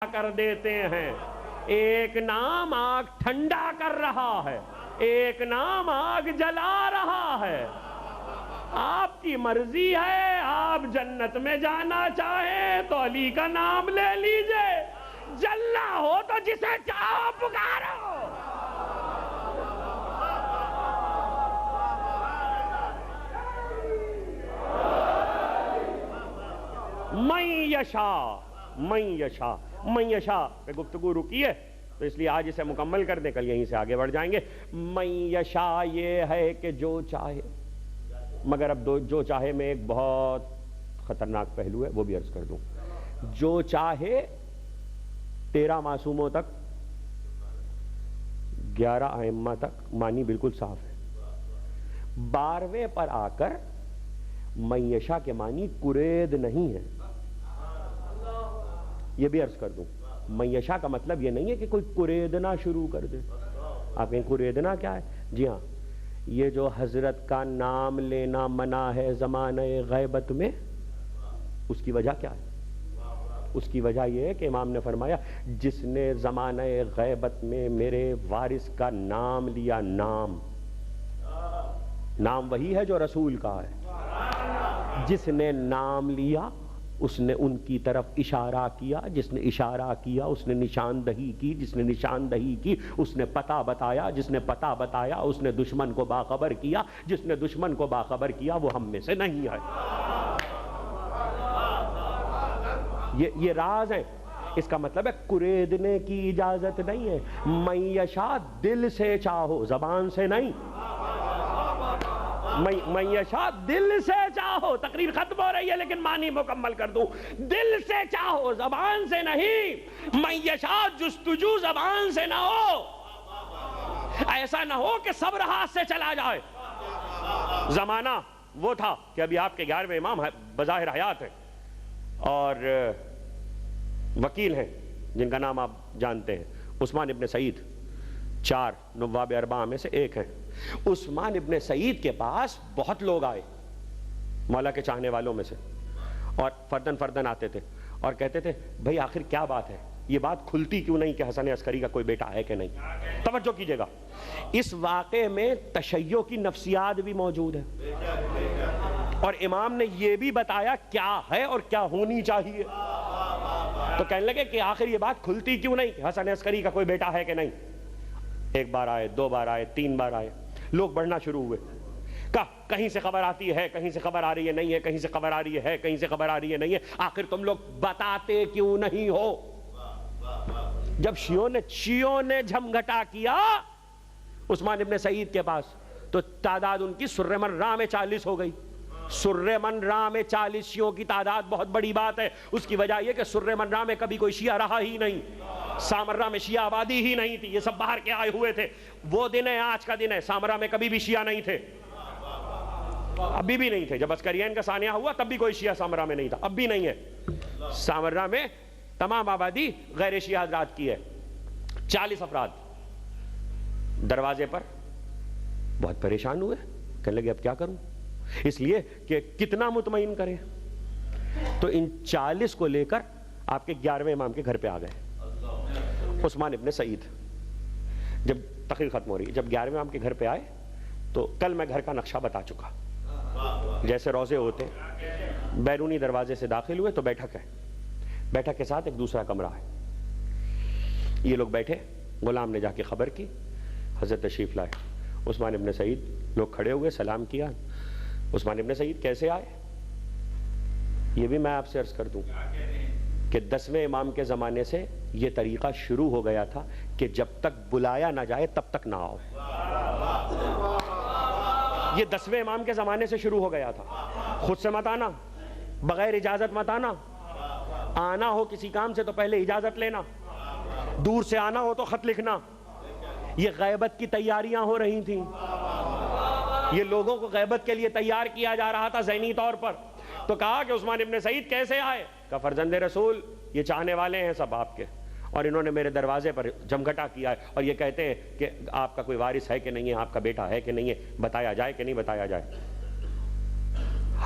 کر دیتے ہیں. ایک نام آگ ٹھنڈا کر رہا ہے, ایک نام آگ جلا رہا ہے. آپ کی مرضی ہے, آپ جنت میں جانا چاہیں تو علی کا نام لے لیجئے, جلنا ہو تو جسے چاہو پکارو. من یشاء پہ گفتگو رکی ہے تو اس لیے آج اسے مکمل کر دیں, کل یہیں سے آگے بڑھ جائیں گے. من یشاء یہ ہے کہ جو چاہے, مگر اب جو چاہے میں ایک بہت خطرناک پہلو ہے وہ بھی عرض کر دوں. جو چاہے 13 معصوموں تک, 11 ائمہ تک معنی بالکل صاف ہے. 12ویں پر آ کر من یشاء کے معنی کرید نہیں ہے, یہ بھی عرض کر دوں. من یشاء کا مطلب یہ نہیں ہے کہ کوئی کریدنا شروع کر دے. آپ کہیں کریدنا کیا ہے؟ جی ہاں, یہ جو حضرت کا نام لینا منع ہے زمانہ غیبت میں, اس کی وجہ کیا ہے؟ اس کی وجہ یہ ہے کہ امام نے فرمایا جس نے زمانہ غیبت میں میرے وارث کا نام لیا, نام وہی ہے جو رسول کا ہے. جس نے نام لیا اس نے ان کی طرف اشارہ کیا, جس نے اشارہ کیا اس نے نشاندہی کی, جس نے نشاندہی کی اس نے پتہ بتایا, جس نے پتہ بتایا اس نے دشمن کو باخبر کیا, جس نے دشمن کو باخبر کیا وہ ہم میں سے نہیں ہے. یہ راز ہے. اس کا مطلب ہے کریدنے کی اجازت نہیں ہے. من یشاء دل سے چاہو, زبان سے نہیں. من یشاء دل سے چاہو. تقریر ختم ہو رہی ہے لیکن معنی مکمل کر دوں. دل سے چاہو, زبان سے نہیں. من یشاء جستجو زبان سے نہ ہو. ایسا نہ ہو کہ صبر ہاتھ سے چلا جائے. زمانہ وہ تھا کہ ابھی آپ کے 11ویں امام بظاہر حیات ہیں اور وکیل ہیں جن کا نام آپ جانتے ہیں, عثمان ابن سعید, 4 نواب 4 میں سے ایک ہیں. عثمان ابن سعید کے پاس بہت لوگ آئے مولا کے چاہنے والوں میں سے, اور فردن آتے تھے اور کہتے تھے بھئی آخر کیا بات ہے, یہ بات کھلتی کیوں نہیں کہ حسن عسکری کا کوئی بیٹا ہے کہ نہیں. توجہ کیجئے گا, اس واقعے میں تشیع کی نفسیات بھی موجود ہے اور امام نے یہ بھی بتایا کیا ہے اور کیا ہونی چاہیے. تو کہنے لگے کہ آخر یہ بات کھلتی کیوں نہیں کہ حسن عسکری کا کوئی بیٹا ہے کہ نہیں. 1 بار آئے, 2 بار آئے, 3 بار آئے, لوگ بڑھنا شروع ہوئے. کہیں سے خبر آتی ہے, کہیں سے خبر آ رہی ہے نہیں ہے, کہیں سے خبر آ رہی ہے, کہیں سے خبر آ رہی ہے نہیں ہے. آخر تم لوگ بتاتے کیوں نہیں ہو؟ جب شیعوں نے جھمگھٹا کیا عثمان ابن سعید کے پاس تو تعداد ان کی سر من راہ میں 40 ہو گئی. سر من راہ میں 40 شیعوں کی تعداد بہت بڑی بات ہے. اس کی وجہ یہ کہ سر من راہ میں کبھی کوئی شیعہ رہا ہی نہیں, سامرہ میں شیعہ آبادی ہی نہیں تھی, یہ سب باہر کے آئے ہوئے تھے. وہ دن ہے آج کا دن ہے, سامرہ میں کبھی بھی شیعہ نہیں تھے, ابھی بھی نہیں تھے. جب عسکرین کا سانحہ ہوا تب بھی کوئی شیعہ سامرہ میں نہیں تھا, اب بھی نہیں ہے. سامرہ میں تمام آبادی غیر شیعہ حضرات کی ہے. 40 افراد دروازے پر بہت پریشان ہوئے, کہنے لگے اب کیا کروں, اس لیے کہ کتنا مطمئن کریں. تو ان 40 کو لے کر آپ کے 11ویں امام کے گھر پہ آ گئے. عثمان ابن سعید جب تقریر ختم ہو رہی ہے, جب 11ویں امام کے گھر پہ آئے تو کل میں گھر کا نقشہ بتا چکا. جیسے روزے ہوتے ہیں, بیرونی دروازے سے داخل ہوئے تو بیٹھک ہے, بیٹھک کے ساتھ ایک دوسرا کمرہ ہے. یہ لوگ بیٹھے, غلام نے جا کے خبر کی, حضرت تشریف لائے. عثمان ابن سعید, لوگ کھڑے ہوئے, سلام کیا. عثمان ابن سعید کیسے آئے؟ یہ بھی میں آپ سے عرض کر دوں کہ 10ویں امام کے زمانے سے یہ طریقہ شروع ہو گیا تھا کہ جب تک بلایا نہ جائے تب تک نہ آؤ. یہ 10ویں امام کے زمانے سے شروع ہو گیا تھا. خود سے مت آنا, بغیر اجازت مت آنا, آنا ہو کسی کام سے تو پہلے اجازت لینا, دور سے آنا ہو تو خط لکھنا. یہ غیبت کی تیاریاں ہو رہی تھیں, یہ لوگوں کو غیبت کے لیے تیار کیا جا رہا تھا ذہنی طور پر. تو کہا کہ عثمان ابن سعید کیسے آئے؟ کہا فرزند رسول, یہ چاہنے والے ہیں سب آپ کے, اور انہوں نے میرے دروازے پر جھمگھٹا کیا ہے اور یہ کہتے ہیں کہ آپ کا کوئی وارث ہے کہ نہیں ہے, آپ کا بیٹا ہے کہ نہیں ہے, بتایا جائے کہ نہیں بتایا جائے,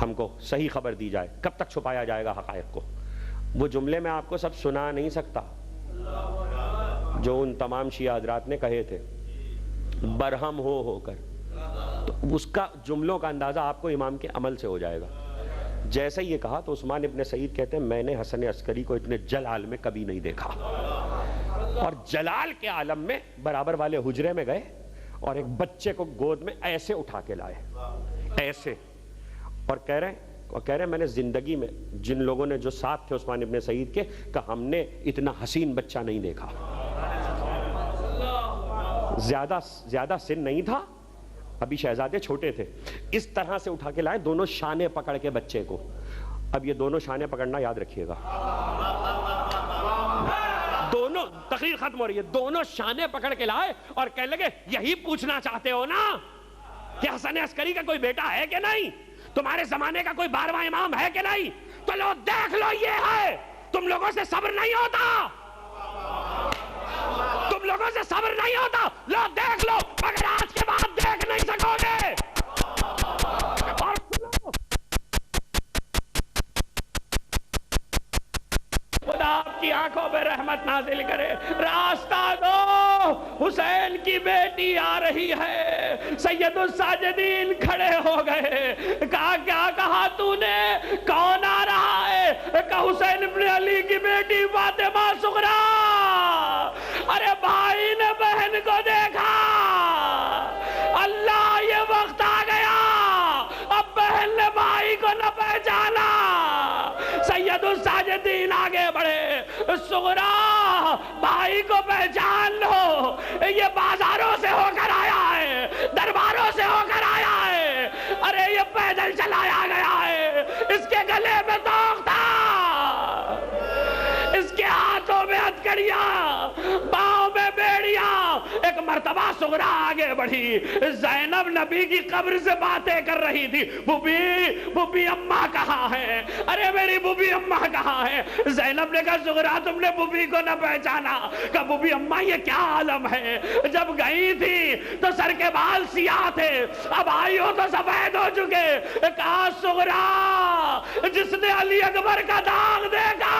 ہم کو صحیح خبر دی جائے. کب تک چھپایا جائے گا حقائق کو؟ وہ جملے میں آپ کو سب سنا نہیں سکتا, جو ان تمام شیعہ حضرات نے کہے تھے برہم ہو کر، تو اس کا جملوں کا اندازہ آپ کو امام کے عمل سے ہو جائے گا۔ جیسے یہ کہا تو عثمان ابن سعید کہتے ہیں میں نے حسن عسکری کو اتنے جلال میں کبھی نہیں دیکھا، اور جلال کے عالم میں برابر والے حجرے میں گئے اور ایک بچے کو گود میں ایسے اٹھا کے لائے، ایسے، اور کہہ رہے ہیں میں نے زندگی میں جن لوگوں نے جو ساتھ تھے عثمان ابن سعید کے، کہ ہم نے اتنا حسین بچہ نہیں دیکھا، زیادہ سن نہیں تھا، ابھی شہزادے چھوٹے تھے، اس طرح سے اٹھا کے لائے دونوں شانے پکڑ کے بچے کو۔ اب یہ دونوں شانے پکڑنا یاد رکھیے گا، دونوں، تقریر ختم ہو رہی ہے، دونوں شانے پکڑ کے لائے اور کہنے لگے یہی پوچھنا چاہتے ہو نا کہ حسن عسکری کا کوئی بیٹا ہے کہ نہیں، تمہارے زمانے کا کوئی 12واں امام ہے کہ نہیں، تو لو دیکھ لو یہ ہے، تم لوگوں سے صبر نہیں ہوتا، تم لوگوں سے صبر نہیں ہوتا، لو دیکھ لو، مگر آج کے بعد دیکھ نہیں سکو گے۔ اور خدا آپ کی آنکھوں پہ رحمت نازل کرے، راستہ دو، حسین کی بیٹی آ رہی ہے۔ سید الساجدین کھڑے ہو گئے، کہا کیا کہا تو نے، کون آ رہا ہے، کہا حسین ابن علی کی بیٹی فاطمہ صغریٰ۔ ارے بھائی نے بہن کو دیکھا، اللہ یہ وقت آ گیا، اب بہن نے بھائی کو نہ پہچانا۔ سید الساجدین آگے بڑھے، صغریٰ بھائی کو پہچان لو، یہ بازاروں سے ہو کر آیا ہے، درباروں سے ہو کر آیا ہے، ارے یہ پیدل چلایا گیا ہے، اس کے گلے میں توق تھا، اس کے ہاتھوں میں ہتھکڑیاں، پاؤں میں بیڑیاں۔ ایک مرتبہ صغریٰ آگے بڑھی، زینب نبی کی قبر سے باتیں کر رہی تھی، بوبی اماں کہاں ہے، ارے میری بوبی اماں کہاں ہے۔ زینب نے کہا صغریٰ تم نے بوبی کو نہ پہچانا، کہا بوبی اماں یہ کیا عالم ہے، جب گئی تھی تو سر کے بال سیاہ تھے، اب آئی ہو تو سفید ہو چکے۔ کہا صغریٰ جس نے علی اکبر کا داغ دیکھا،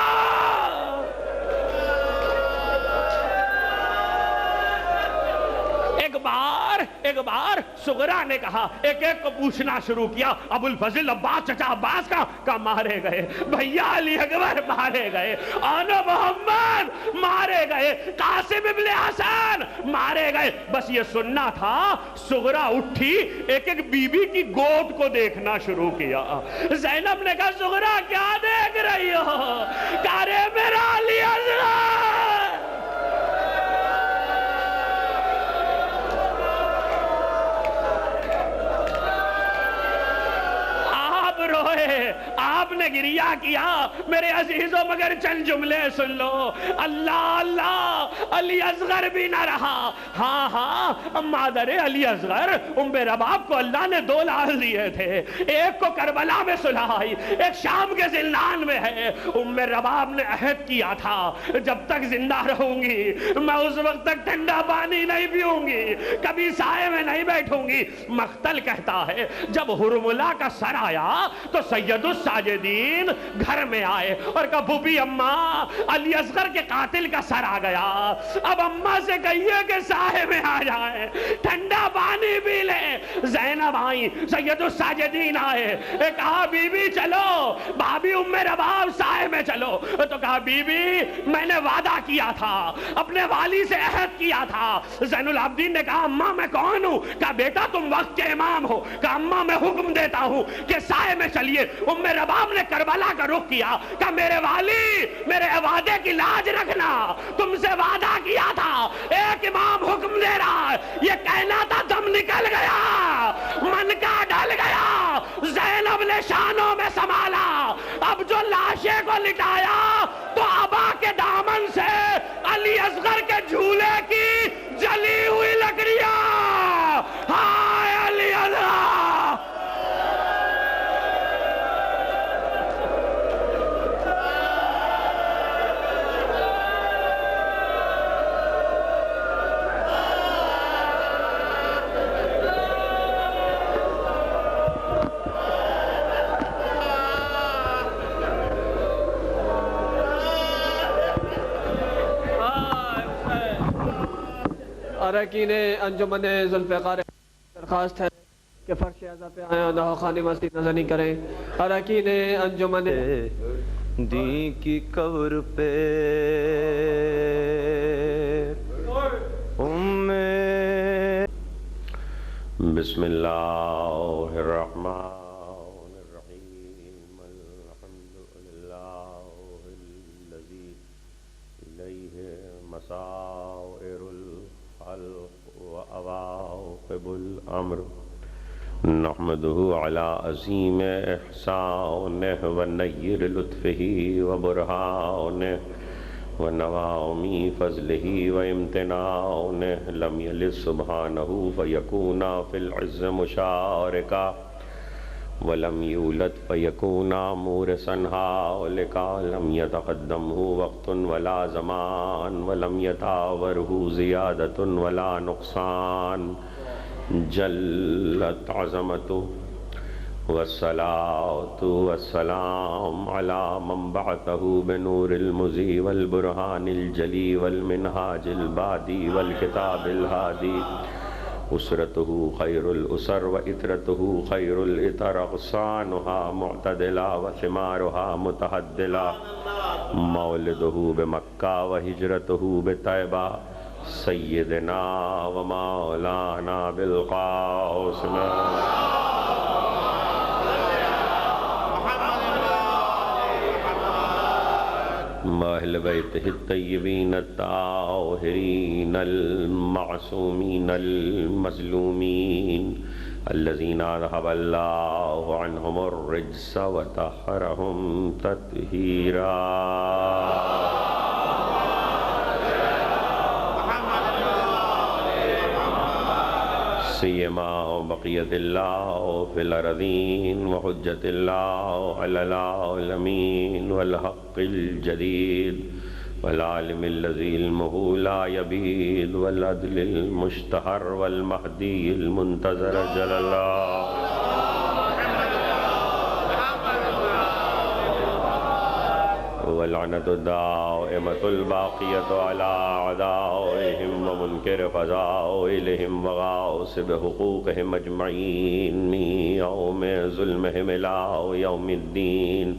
ایک بار صغریٰ نے کہا، ایک ایک کو پوچھنا شروع کیا، ابو الفضل عباس، چچا عباس کا مارے گئے، بھیا علی اکبر مارے گئے، آنا محمد مارے گئے، قاسم ابن حسن مارے گئے۔ بس یہ سننا تھا۔ صغریٰ اٹھی، ایک ایک بی بی کی گود کو دیکھنا شروع کیا۔ زینب نے کہا صغریٰ کیا دیکھ رہی ہو، کہا رے میرا علی اصغر۔ آپ نے گریہ کیا، میرے عزیزوں مگر چند جملے سن لو، اللہ اللہ علی اصغر بھی نہ رہا۔ ہاں مادر علی اصغر ام رباب کو اللہ نے 2 لال دیے تھے، ایک کو کربلا میں سلائی، ایک شام کے زندان میں ہے۔ ام رباب نے عہد کیا تھا جب تک زندہ رہوں گی میں اس وقت تک ٹھنڈا پانی نہیں پیوں گی، کبھی سائے میں نہیں بیٹھوں گی۔ مختل کہتا ہے جب حرملہ کا سر آیا تو سید الساجدین گھر میں آئے اور کہا بوبی اماں علی اصغر کے قاتل کا سر آ گیا، اب اماں سے کہیے کہ سائے میں آ جائیں، ٹھنڈا پانی پی لیں۔ زینب آئی، سید الساجدین آئے، کہا بی بی چلو، بھابی ام رباب سائے میں چلو۔ تو کہا بی بی میں نے وعدہ کیا تھا، اپنے والی سے عہد کیا تھا۔ زین العابدین نے کہا اماں میں کون ہوں، کہا بیٹا تم وقت کے امام ہو، کہا اماں میں حکم دیتا ہوں کہ سائے میں چلیے۔ ام رباب نے کربلا کا رخ کیا، کہا میرے والی میرے وعدے کی لاج رکھنا، تم سے وعدہ کیا تھا، ایک امام حکم دے رہا ہے، یہ کہنا تھا دم نکل گیا، من کا ڈل گیا۔ زینب نے شانوں میں سنبھالا، اب جو لاشے کو لٹایا تو ابا کے دامن سے علی اصغر کے جھولے کی جلی ہوئی لکڑیاں، ہائے علی اصغر۔ اراکین انجمن ذوالفقار درخواست ہے کہ فرش اعضا پہ آئیں اور خانی مستی نظر نہیں کریں. اراکین انجمن دین کی قبر پہ بسم اللہ الرحمن الرحیم. الحمد للہ الذی الیہ مسائر الخلق وعواقب الامر نحمده علی عظیم احسانہ ونیر لطفہ وبرہانہ ونوامی فضلہ وامتنانہ. لم یلد سبحانہ فیکونا فی العز مشارکا ولم یولد فیکونا مورثا ہالکا. لم یتقدمہ وقت ولا زمان ولم یتاورہ زیادۃ ولا نقصان. جلت عظمتہ والصلاة والسلام على من بعثه بنور المزي والبرهان الجلي والمنهاج البادي والكتاب الهادي. أسرته خير الأسر وإترته خير الإتر. أغصانها معتدلا وثمارها متهدلا. مولده بمكة وهجرته بطيبة. سيدنا ومولانا بالقاسم اہل بیتہ الطیبین الطاہرین المعصومین المظلومین الذین اذھب اللہ عنہم الرجس وطہرہم تطہیرا. سیما بقیت اللہ فی الارضین وحجت اللہ علی العالمین والحق الجدید والعالم الذی علمہ لا یبید والعدل المشتہر والمہدی المنتظر جل اللہ. واللعنة الدائمة الباقية على أعدائهم ومنكر فضائلهم وغاصب حقوقهم أجمعين من يوم ظلمهم إلى يوم الدين.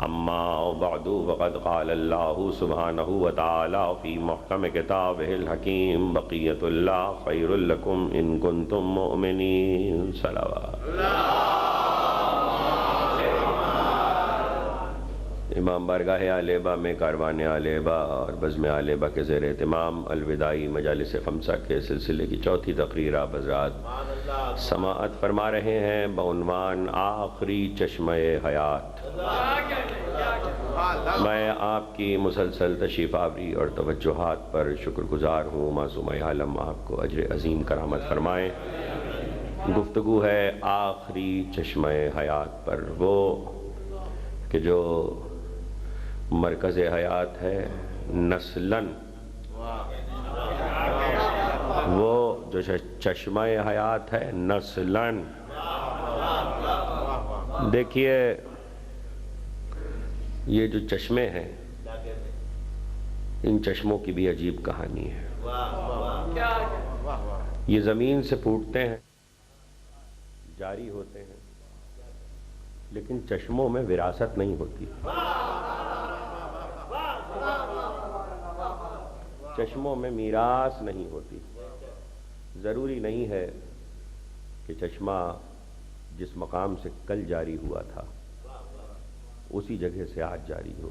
أما بعد فقد قال الله سبحانه وتعالى في محكم كتابه الحكيم بقية الله خير لكم إن كنتم مؤمنين. صلوات امام بارگاہ علیبہ میں کاروان علیبہ اور بزم علیبہ کے زیر اہتمام الوداعی مجالس خمسہ کے سلسلے کی چوتھی تقریر آپ حضرات سماعت فرما رہے ہیں بعنوان آخری چشمہ حیات. میں آپ کی مسلسل تشریف آوری اور توجہات پر شکر گزار ہوں. معصوم عالم آپ کو اجر عظیم کرامت فرمائیں. گفتگو ہے آخری چشمہ حیات پر. وہ کہ جو مرکز حیات ہے نسلاً، وہ جو چشمہ حیات ہے نسلاً. دیکھیے یہ جو چشمے ہیں ان چشموں کی بھی عجیب کہانی ہے. یہ زمین سے پھوٹتے ہیں، جاری ہوتے ہیں، لیکن چشموں میں وراثت نہیں ہوتی. چشموں میں میراث نہیں ہوتی. ضروری نہیں ہے کہ چشمہ جس مقام سے کل جاری ہوا تھا اسی جگہ سے آج جاری ہو.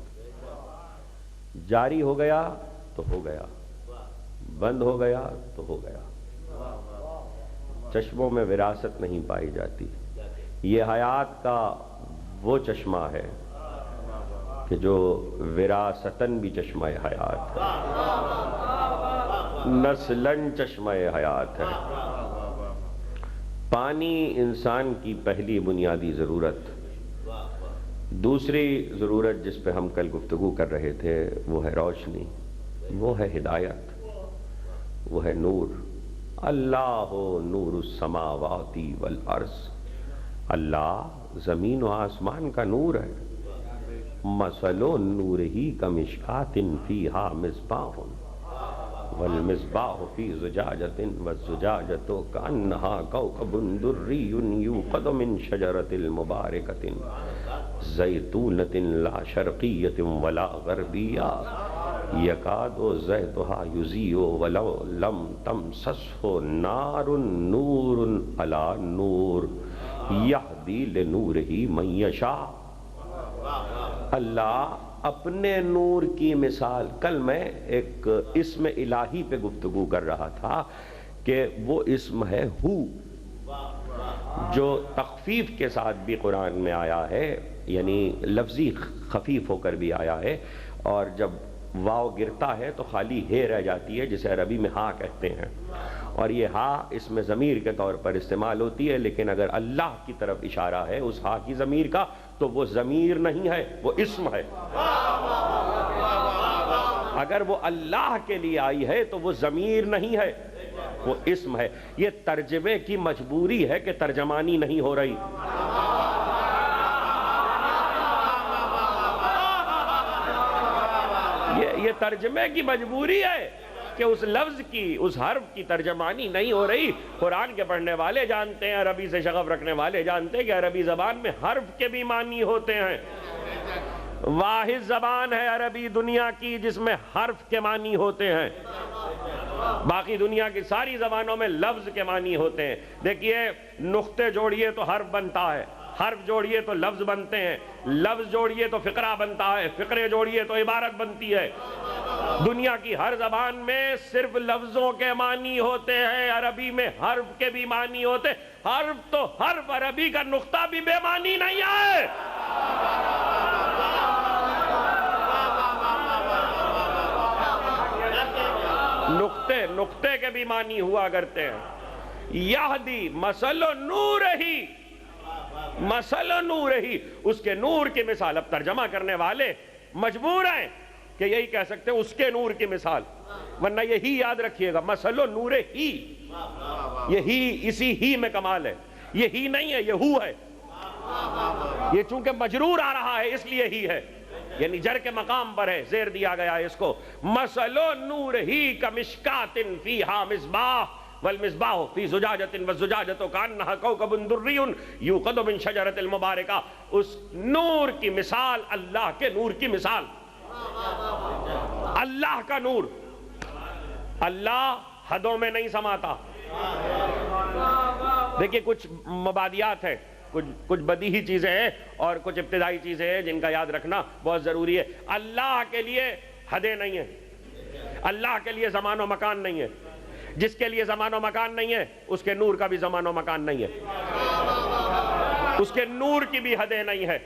جاری ہو گیا تو ہو گیا، بند ہو گیا تو ہو گیا. چشموں میں وراثت نہیں پائی جاتی. یہ حیات کا وہ چشمہ ہے کہ جو وراثتاً بھی چشمہ حیات ہے، نسلاً چشمہ حیات ہے. پانی انسان کی پہلی بنیادی ضرورت. دوسری ضرورت جس پہ ہم کل گفتگو کر رہے تھے وہ ہے روشنی، وہ ہے ہدایت، وہ ہے نور. اللہ نور السماوات والارض. اللہ زمین و آسمان کا نور ہے. مثل نورہ کمشکات فیہا مصباح. والمصباح فی زجاجۃ والزجاجۃ کأنہا کوکب دری یوقد من شجرۃ مبارکۃ زیتونۃ لا شرقیۃ ولا غربیہ یکاد زیتها یضیء ولو لم تمسسہ نار نور علی نور یہدی لنورہ من یشاء۔ اللہ اپنے نور کی مثال، کل میں ایک اسم الہی پہ گفتگو کر رہا تھا کہ وہ اسم ہے ہو، جو تخفیف کے ساتھ بھی قرآن میں آیا ہے، یعنی لفظی خفیف ہو کر بھی آیا ہے، اور جب واو گرتا ہے تو خالی ہے رہ جاتی ہے، جسے عربی میں ہاں کہتے ہیں، اور یہ ہاں اس میں ضمیر کے طور پر استعمال ہوتی ہے، لیکن اگر اللہ کی طرف اشارہ ہے اس ہاں کی ضمیر کا تو وہ ضمیر نہیں ہے، وہ اسم ہے۔ اگر وہ اللہ کے لیے آئی ہے تو وہ ضمیر نہیں ہے، وہ اسم ہے۔ یہ ترجمے کی مجبوری ہے کہ ترجمانی نہیں ہو رہی۔ یہ ترجمے کی مجبوری ہے کہ اس لفظ کی، اس حرف کی ترجمانی نہیں ہو رہی۔ قرآن کے پڑھنے والے جانتے ہیں، عربی سے شغف رکھنے والے جانتے ہیں کہ عربی زبان میں حرف کے بھی معنی ہوتے ہیں۔ واحد زبان ہے عربی دنیا کی جس میں حرف کے معنی ہوتے ہیں، باقی دنیا کی ساری زبانوں میں لفظ کے معنی ہوتے ہیں۔ دیکھیے، نقطے جوڑیے تو حرف بنتا ہے، حرف جوڑیے تو لفظ بنتے ہیں، لفظ جوڑیے تو فقرہ بنتا ہے، فقرے جوڑیے تو عبارت بنتی ہے۔ دنیا کی ہر زبان میں صرف لفظوں کے معنی ہوتے ہیں، عربی میں حرف کے بھی معنی ہوتے ہیں۔ حرف تو حرف، عربی کا نقطہ بھی بے معنی نہیں ہے۔ نقطے کے بھی معنی ہوا کرتے ہیں۔ یہدی مثل نور ہی، مثل نور ہی، اس کے نور کی مثال۔ اب ترجمہ کرنے والے مجبور ہیں کہ یہی کہہ سکتے ہیں اس کے نور کی مثال، ورنہ یہی یاد رکھیے گا، مثل نور ہی، یہی، اسی ہی میں کمال ہے، یہ ہی نہیں ہے، یہ ہو ہے۔ یہ چونکہ مجرور آ رہا ہے اس لیے ہی ہے، یعنی جر کے مقام پر ہے، زیر دیا گیا ہے اس کو۔ مثل نور ہی کمشکات فیہا مصباح والمصباح فی زجاجۃ والزجاجۃ کأنہا کوکب دری یوقد من شجرۃ المبارکہ۔ اس نور کی مثال اللہ کے نور کی مثال، اللہ کا نور۔ اللہ حدوں میں نہیں سماتا۔ دیکھیے، کچھ مبادیات ہیں، کچھ بدیہی چیزیں ہیں اور کچھ ابتدائی چیزیں ہیں جن کا یاد رکھنا بہت ضروری ہے۔ اللہ کے لیے حدیں نہیں ہیں، اللہ کے لیے زمان و مکان نہیں ہے۔ جس کے لیے زمان و مکان نہیں ہے اس کے نور کا بھی زمان و مکان نہیں ہے، اس کے نور کی بھی حدیں نہیں ہے۔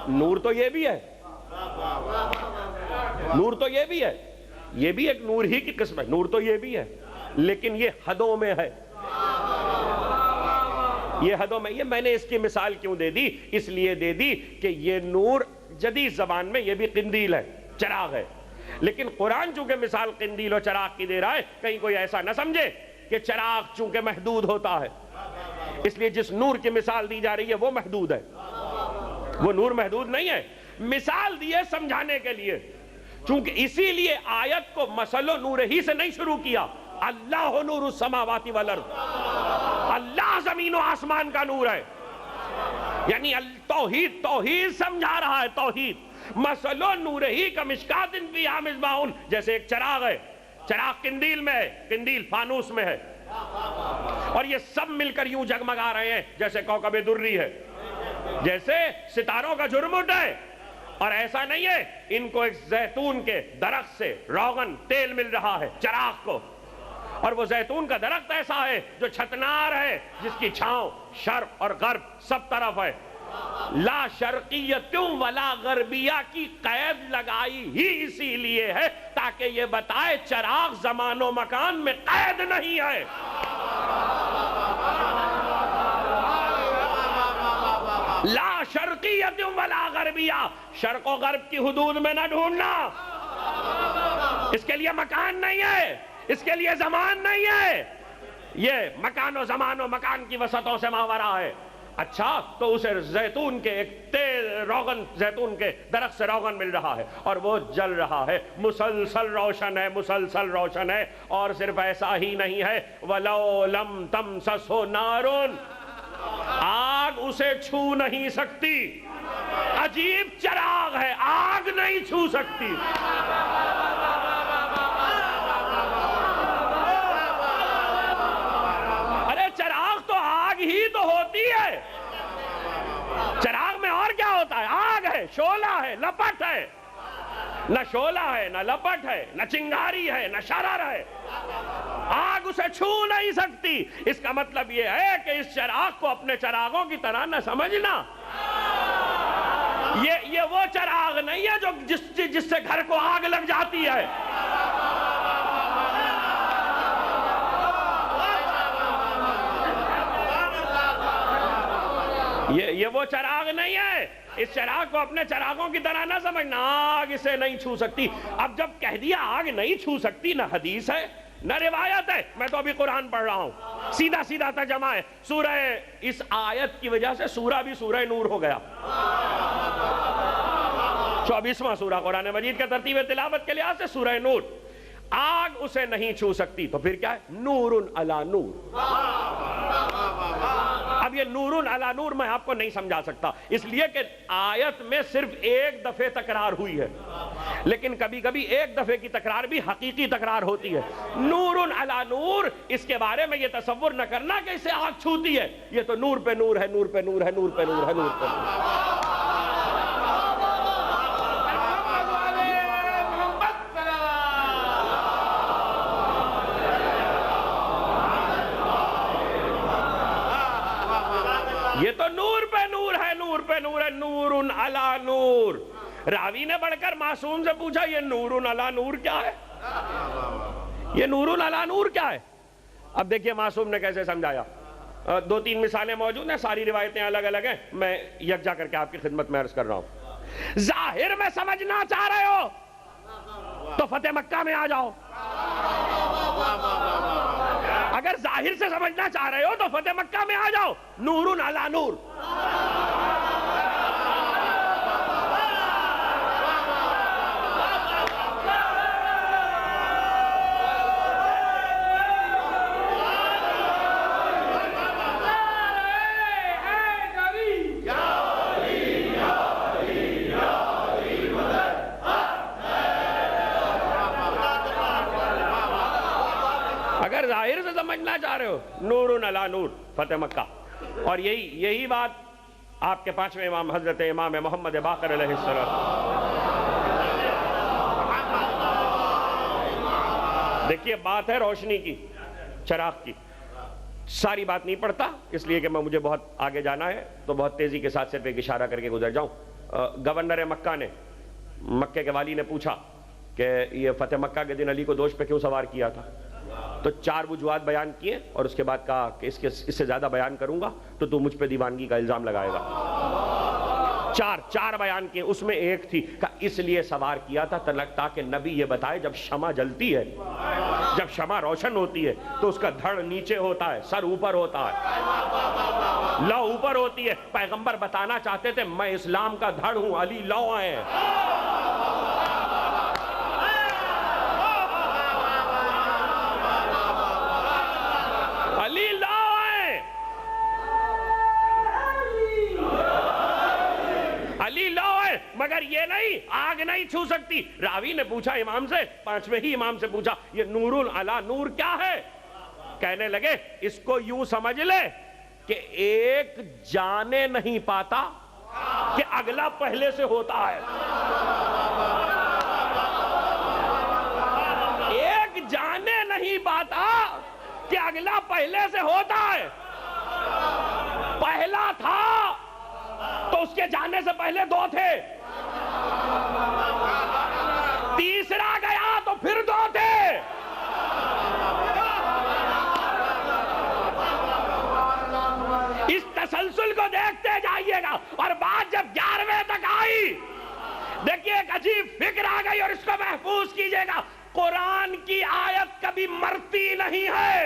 نور تو یہ بھی ہے، نور تو یہ بھی ہے، یہ بھی ایک نور ہی کی قسم ہے، نور تو یہ بھی ہے، لیکن یہ حدوں میں ہے، یہ حدوں میں۔ یہ میں نے اس کی مثال کیوں دے دی؟ اس لیے دے دی کہ یہ نور جدید زبان میں یہ بھی قندیل ہے، چراغ ہے، لیکن قرآن چونکہ مثال قندیل و چراغ کی دے رہا ہے، کہیں کوئی ایسا نہ سمجھے کہ چراغ چونکہ محدود ہوتا ہے، اس لیے جس نور کی مثال دی جا رہی ہے وہ محدود ہے، وہ نور محدود نہیں ہے۔ مثال دی ہے سمجھانے کے لیے، چونکہ اسی لیے آیت کو مثل نور ہی سے نہیں شروع کیا۔ اللہ نور السماوات والارض، اللہ زمین و آسمان کا نور ہے، یعنی توحید، توحید سمجھا رہا ہے، توحید۔ مثل نور ہی کمشکات فیہا مصباح، جیسے ایک چراغ ہے، چراغ قندیل میں ہے، قندیل فانوس میں ہے، اور یہ سب مل کر یوں جگمگا رہے ہیں جیسے کوکب دری ہے، جیسے ستاروں کا جھرمٹ ہے۔ اور ایسا نہیں ہے، ان کو ایک زیتون کے درخت سے روغن تیل مل رہا ہے چراغ کو، اور وہ زیتون کا درخت ایسا ہے جو چھتنار ہے، جس کی چھاؤں شرق اور غرب سب طرف ہے۔ لا شرقیت ولا غربیہ کی قید لگائی ہی اسی لیے ہے تاکہ یہ بتائے چراغ زمان و مکان میں قید نہیں ہے۔ لا شرقیت ولا غربیہ، شرق و غرب کی حدود میں نہ ڈھونڈنا، اس کے لیے مکان نہیں ہے، اس کے لیے زمان نہیں ہے، یہ مکان و زمان و مکان کی وسطوں سے ماورا ہے۔ اچھا تو اسے زیتون کے ایک تیل روغن زیتون کے درخت سے روغن مل رہا ہے اور وہ جل رہا ہے، مسلسل روشن ہے، مسلسل روشن ہے، اور صرف ایسا ہی نہیں ہے وَلَوْ لَمْ تَمْسَسْهُ نَارٌ، آگ اسے چھو نہیں سکتی، عجیب چراغ ہے، آگ نہیں چھو سکتی۔ ارے چراغ تو آگ ہی تو ہوتی ہے، چراغ میں اور کیا ہوتا ہے؟ آگ ہے، شعلہ ہے، لپٹ ہے، نہ شعلہ ہے، نہ لپٹ ہے، نہ چنگاری ہے، نہ شرر ہے، آگ اسے چھو نہیں سکتی۔ اس کا مطلب یہ ہے کہ اس چراغ کو اپنے چراغوں کی طرح نہ سمجھنا، یہ وہ چراغ نہیں ہے جو جس سے گھر کو آگ لگ جاتی ہے۔ یہ وہ چراغ نہیں ہے، اس چراغ کو اپنے چراغوں کی طرح نہ سمجھنا، آگ اسے نہیں چھو سکتی۔ اب جب کہہ دیا آگ نہیں چھو سکتی، نہ حدیث ہے نہ روایت ہے، میں تو ابھی قرآن پڑھ رہا ہوں، سیدھا سیدھا ترجمہ ہے سورہ، اس آیت کی وجہ سے سورہ بھی سورہ نور ہو گیا، 24واں سورہ قرآن مجید کا ترتیب تلاوت کے لحاظ سے سورہ نور۔ آگ اسے نہیں چھو سکتی تو پھر کیا ہے؟ نور علی نور۔ اب یہ نور علی نور میں آپ کو نہیں سمجھا سکتا، اس لیے کہ آیت میں صرف ایک دفعے تکرار ہوئی ہے، لیکن کبھی کبھی ایک دفعے کی تکرار بھی حقیقی تکرار ہوتی ہے۔ نور علی نور، اس کے بارے میں یہ تصور نہ کرنا کہ اسے آگ چھوتی ہے، یہ تو نور پہ نور ہے، نور پہ نور ہے، نور پہ نور ہے، نور پہ نور ہے۔ یہ تو نور پہ نور ہے، نور پہ نور ہے، نور علی نور۔ راوی نے بڑھ کر معصوم سے پوچھا یہ نور علی نور کیا ہے؟ یہ نور علی نور کیا ہے؟ اب دیکھیے معصوم نے کیسے سمجھایا، 2-3 مثالیں موجود ہیں، ساری روایتیں الگ الگ ہیں، میں یکجا کر کے آپ کی خدمت میں عرض کر رہا ہوں۔ ظاہر میں سمجھنا چاہ رہے ہو تو فتح مکہ میں آ جاؤ، اگر ظاہر سے سمجھنا چاہ رہے ہو تو فتح مکہ میں آ جاؤ، نور علی نور۔ اگر ظاہر سے سمجھنا چاہ رہے ہو نور علی نور، فتح مکہ۔ اور یہی بات آپ کے 5ویں امام حضرت امام محمد باقر علیہ السلام، دیکھیے بات ہے روشنی کی، چراغ کی، ساری بات نہیں پڑھتا اس لیے کہ مجھے بہت آگے جانا ہے تو بہت تیزی کے ساتھ صرف ایک اشارہ کر کے گزر جاؤں۔ گورنر مکہ نے، مکے کے والی نے پوچھا کہ یہ فتح مکہ کے دن علی کو دوش پہ کیوں سوار کیا تھا؟ تو 4 وجوہات بیان کیے اور اس کے بعد کہا کہ اس سے زیادہ بیان کروں گا تو مجھ پہ دیوانگی کا الزام لگائے گا۔ 4 بیان کیے، اس میں ایک تھی کہ اس لیے سوار کیا تھا تاکہ نبی یہ بتائے جب شمع جلتی ہے، جب شمع روشن ہوتی ہے تو اس کا دھڑ نیچے ہوتا ہے، سر اوپر ہوتا ہے، لو اوپر ہوتی ہے۔ پیغمبر بتانا چاہتے تھے میں اسلام کا دھڑ ہوں، علی لو ہے۔ علی لا ہے، علی لا ہے، مگر یہ نہیں، آگ نہیں چھو سکتی۔ راوی نے پوچھا امام سے، 5ویں ہی امام سے پوچھا یہ نور علی نور کیا ہے؟ کہنے لگے اس کو یوں سمجھ لے کہ ایک جانے نہیں پاتا کہ اگلا پہلے سے ہوتا ہے، ایک جانے نہیں پاتا کہ اگلا پہلے سے ہوتا ہے، پہلا تھا تو اس کے جانے سے پہلے 2 تھے، تیسرا گیا تو پھر 2 تھے۔ اس تسلسل کو دیکھتے جائیے گا، اور بات جب 11ویں تک آئی، دیکھیے ایک عجیب فکر آ گئی اور اس کو محفوظ کیجئے گا، قرآن کی آیت کبھی مرتی نہیں ہے،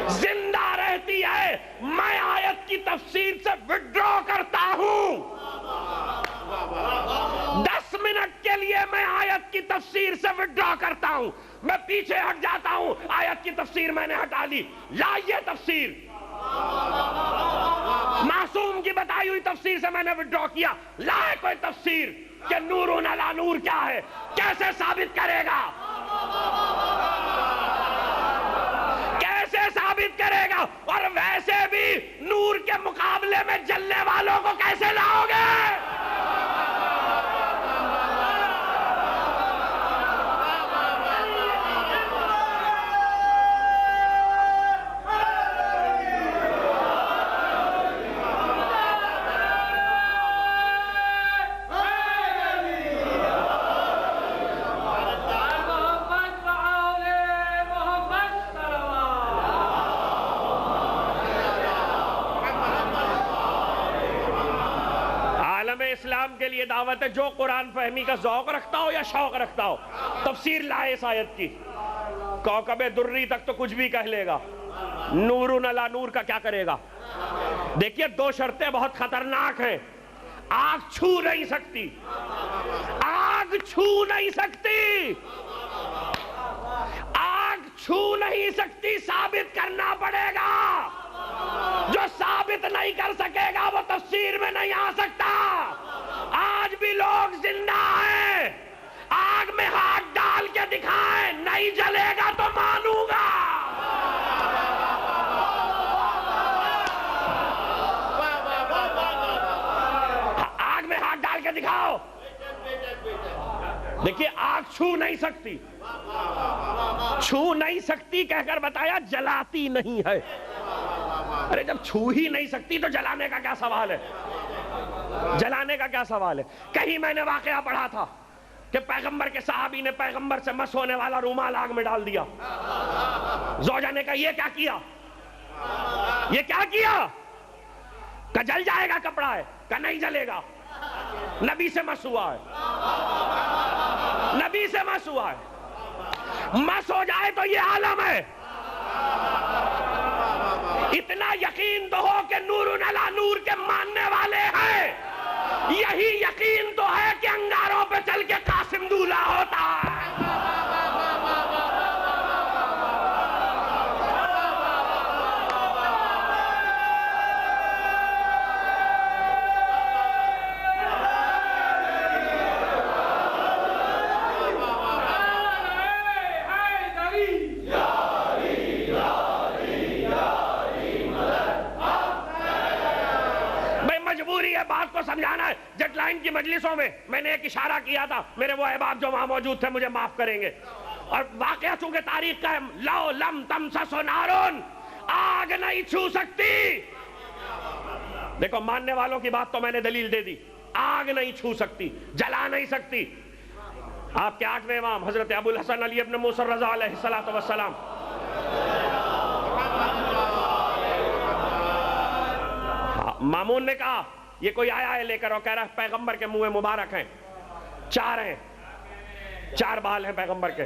زندہ رہتی کہتی ہے میں آیت کی تفسیر سے وڈرا کرتا ہوں، 10 منٹ کے لیے میں آیت کی تفسیر سے وڈرا کرتا ہوں، میں پیچھے ہٹ جاتا ہوں، آیت کی تفسیر میں نے ہٹا لی، لا یہ تفسیر معصوم کی بتائی ہوئی تفسیر سے میں نے وڈرا کیا، لائے کوئی تفسیر کہ نور علی نور کیا ہے، کیسے ثابت کرے گا، کیسے ثابت کرے گا؟ اور ویسے بھی نور کے مقابلے میں جلنے والوں کو کیسے لاؤ گے؟ اسلام کے لیے دعوت ہے جو قرآن فہمی کا ذوق رکھتا ہو یا شوق رکھتا ہو تفسیر لائے اس آیت کی، کوكب دری تک تو کچھ بھی کہہ لے گا، نور علی نور کا کیا کرے گا؟ دیکھیے 2 شرطیں بہت خطرناک ہیں، آگ چھو نہیں سکتی، آگ چھو نہیں سکتی، آگ چھو نہیں سکتی، ثابت کرنا پڑے گا، جو ثابت نہیں کر سکے گا وہ تفسیر میں نہیں آ سکتا۔ آج بھی لوگ زندہ ہیں، آگ میں ہاتھ ڈال کے دکھائیں، نہیں جلے گا تو مانوں گا۔ آگ میں ہاتھ ڈال کے دکھاؤ، دیکھیے آگ چھو نہیں سکتی، چھو نہیں سکتی کہہ کر بتایا جلاتی نہیں ہے۔ ارے جب چھو ہی نہیں سکتی تو جلانے کا کیا سوال ہے؟ جلانے کا کیا سوال ہے؟ کہیں میں نے واقعہ پڑھا تھا کہ پیغمبر کے صحابی نے پیغمبر سے مس ہونے والا رومال آگ میں ڈال دیا، زوجہ نے کہا یہ کیا کیا، یہ کیا کیا؟ کہ جل جائے گا کپڑا ہے، کہ نہیں جلے گا، نبی سے مس ہوا ہے، نبی سے مس ہوا ہے، مس ہو جائے تو یہ عالم ہے۔ اتنا یقین تو ہو کہ نور علی نور کے ماننے والے ہیں، یہی یقین تو ہے کہ انگاروں پہ چل کے قاسم دولہ ہوتا ہے۔ بات کو سمجھانا ہے، جٹ لائن کی مجلسوں میں نے ایک اشارہ کیا تھا، میرے وہ احباب جو وہاں موجود تھے مجھے معاف کریں گے، اور واقعہ چونکہ تاریخ کا ہے، لو لم تمسس نارون، آگ نہیں چھو سکتی۔ دیکھو ماننے والوں کی بات تو میں نے دلیل دے دی، آگ نہیں چھو سکتی، جلا نہیں سکتی۔ آپ کے 8ویں امام حضرت ابو الحسن علی ابن موسیٰ الرضا علیہ السلام، مامون نے کہا یہ کوئی آیا ہے لے کر اور کہہ رہا ہے پیغمبر کے منہ مبارک ہیں، 4 ہیں، 4 بال ہیں پیغمبر کے۔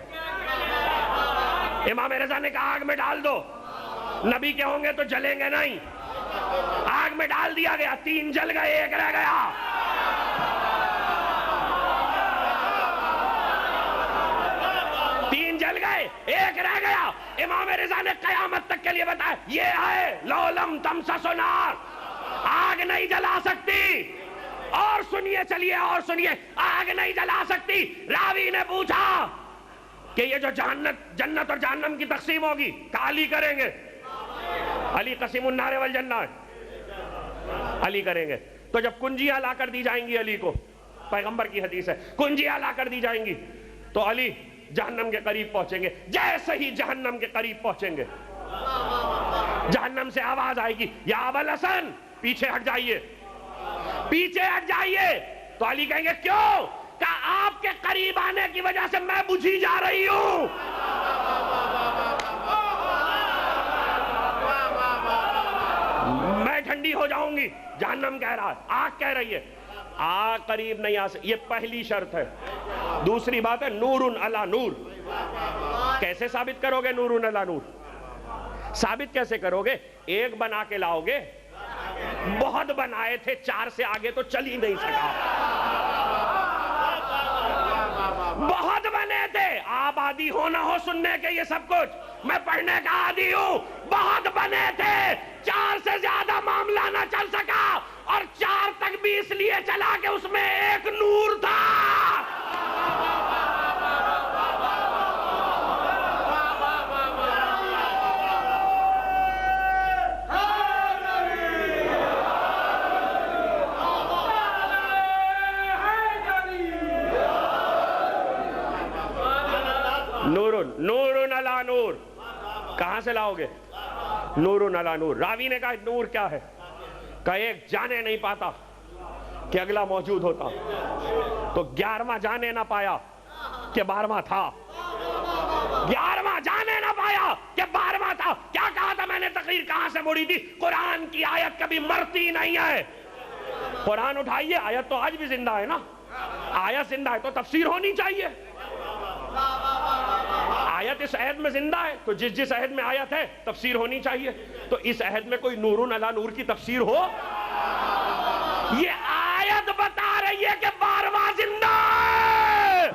امام رضا نے کہا آگ میں ڈال دو، نبی کے ہوں گے تو جلیں گے نہیں، آگ میں ڈال دیا گیا، 3 جل گئے، 1 رہ گیا۔ جل گئے، 1 رہ گیا۔ امام رضا نے قیامت تک کے لیے بتایا یہ ہے لو لم تمسس نار، آگ نہیں جلا سکتی۔ اور سنیے، چلیے اور سنیے، آگ نہیں جلا سکتی۔ راوی نے پوچھا کہ یہ جو جنت اور جہنم کی تقسیم ہوگی علی کریں گے؟ علی قسیم النار والجنہ ہے، علی کریں گے۔ تو جب کنجیاں لا کر دی جائیں گی علی کو، پیغمبر کی حدیث ہے، کنجیاں لا کر دی جائیں گی تو علی جہنم کے قریب پہنچیں گے۔ جیسے ہی جہنم کے قریب پہنچیں گے، جہنم سے آواز آئے گی یا ابا الحسن پیچھے ہٹ جائیے، پیچھے ہٹ جائیے۔ تو علی کہیں گے کیوں؟ کہ آپ کے قریب آنے کی وجہ سے میں بجھی جا رہی ہوں۔ میں ٹھنڈی ہو جاؤں گی، جہنم کہہ رہا ہے، آگ کہہ رہی ہے آگ قریب نہیں آ سکتی۔ یہ پہلی شرط ہے۔ دوسری بات ہے نور علی نور۔ کیسے ثابت کرو گے نور علی نور؟ ثابت کیسے کرو گے؟ ایک بنا کے لاؤ گے؟ بہت بنائے تھے، 4 سے آگے تو چل ہی نہیں سکا۔ بہت بنے تھے، آپ عادی ہو نہ ہو سننے کے یہ سب کچھ، میں پڑھنے کا عادی ہوں۔ بہت بنے تھے، 4 سے زیادہ معاملہ نہ چل سکا، اور 4 تک بھی اس لیے چلا کہ اس میں ایک نور تھا۔ نور علی نور، کہاں سے لاؤ گے؟ نور علی نور۔ راوی نے کہا نور کیا ہے؟ کہ ایک جانے نہیں پاتا کہ اگلا موجود ہوتا، تو 11واں جانے نہ پایا کہ 12واں تھا، 11واں جانے نہ پایا کہ 12واں تھا۔ کیا کہا تھا میں نے؟ تقریر کہاں سے مڑی تھی؟ قرآن کی آیت کبھی مرتی نہیں ہے۔ قرآن اٹھائیے، آیت تو آج بھی زندہ ہے نا، آیت زندہ ہے تو تفسیر ہونی چاہیے۔ آیت اس عہد میں زندہ ہے تو جس عہد میں آیت ہے تفسیر ہونی چاہیے۔ تو اس عہد میں کوئی نور علی نور کی تفسیر ہو؟ یہ آیت بتا رہی ہے کہ 12واں زندہ ہے۔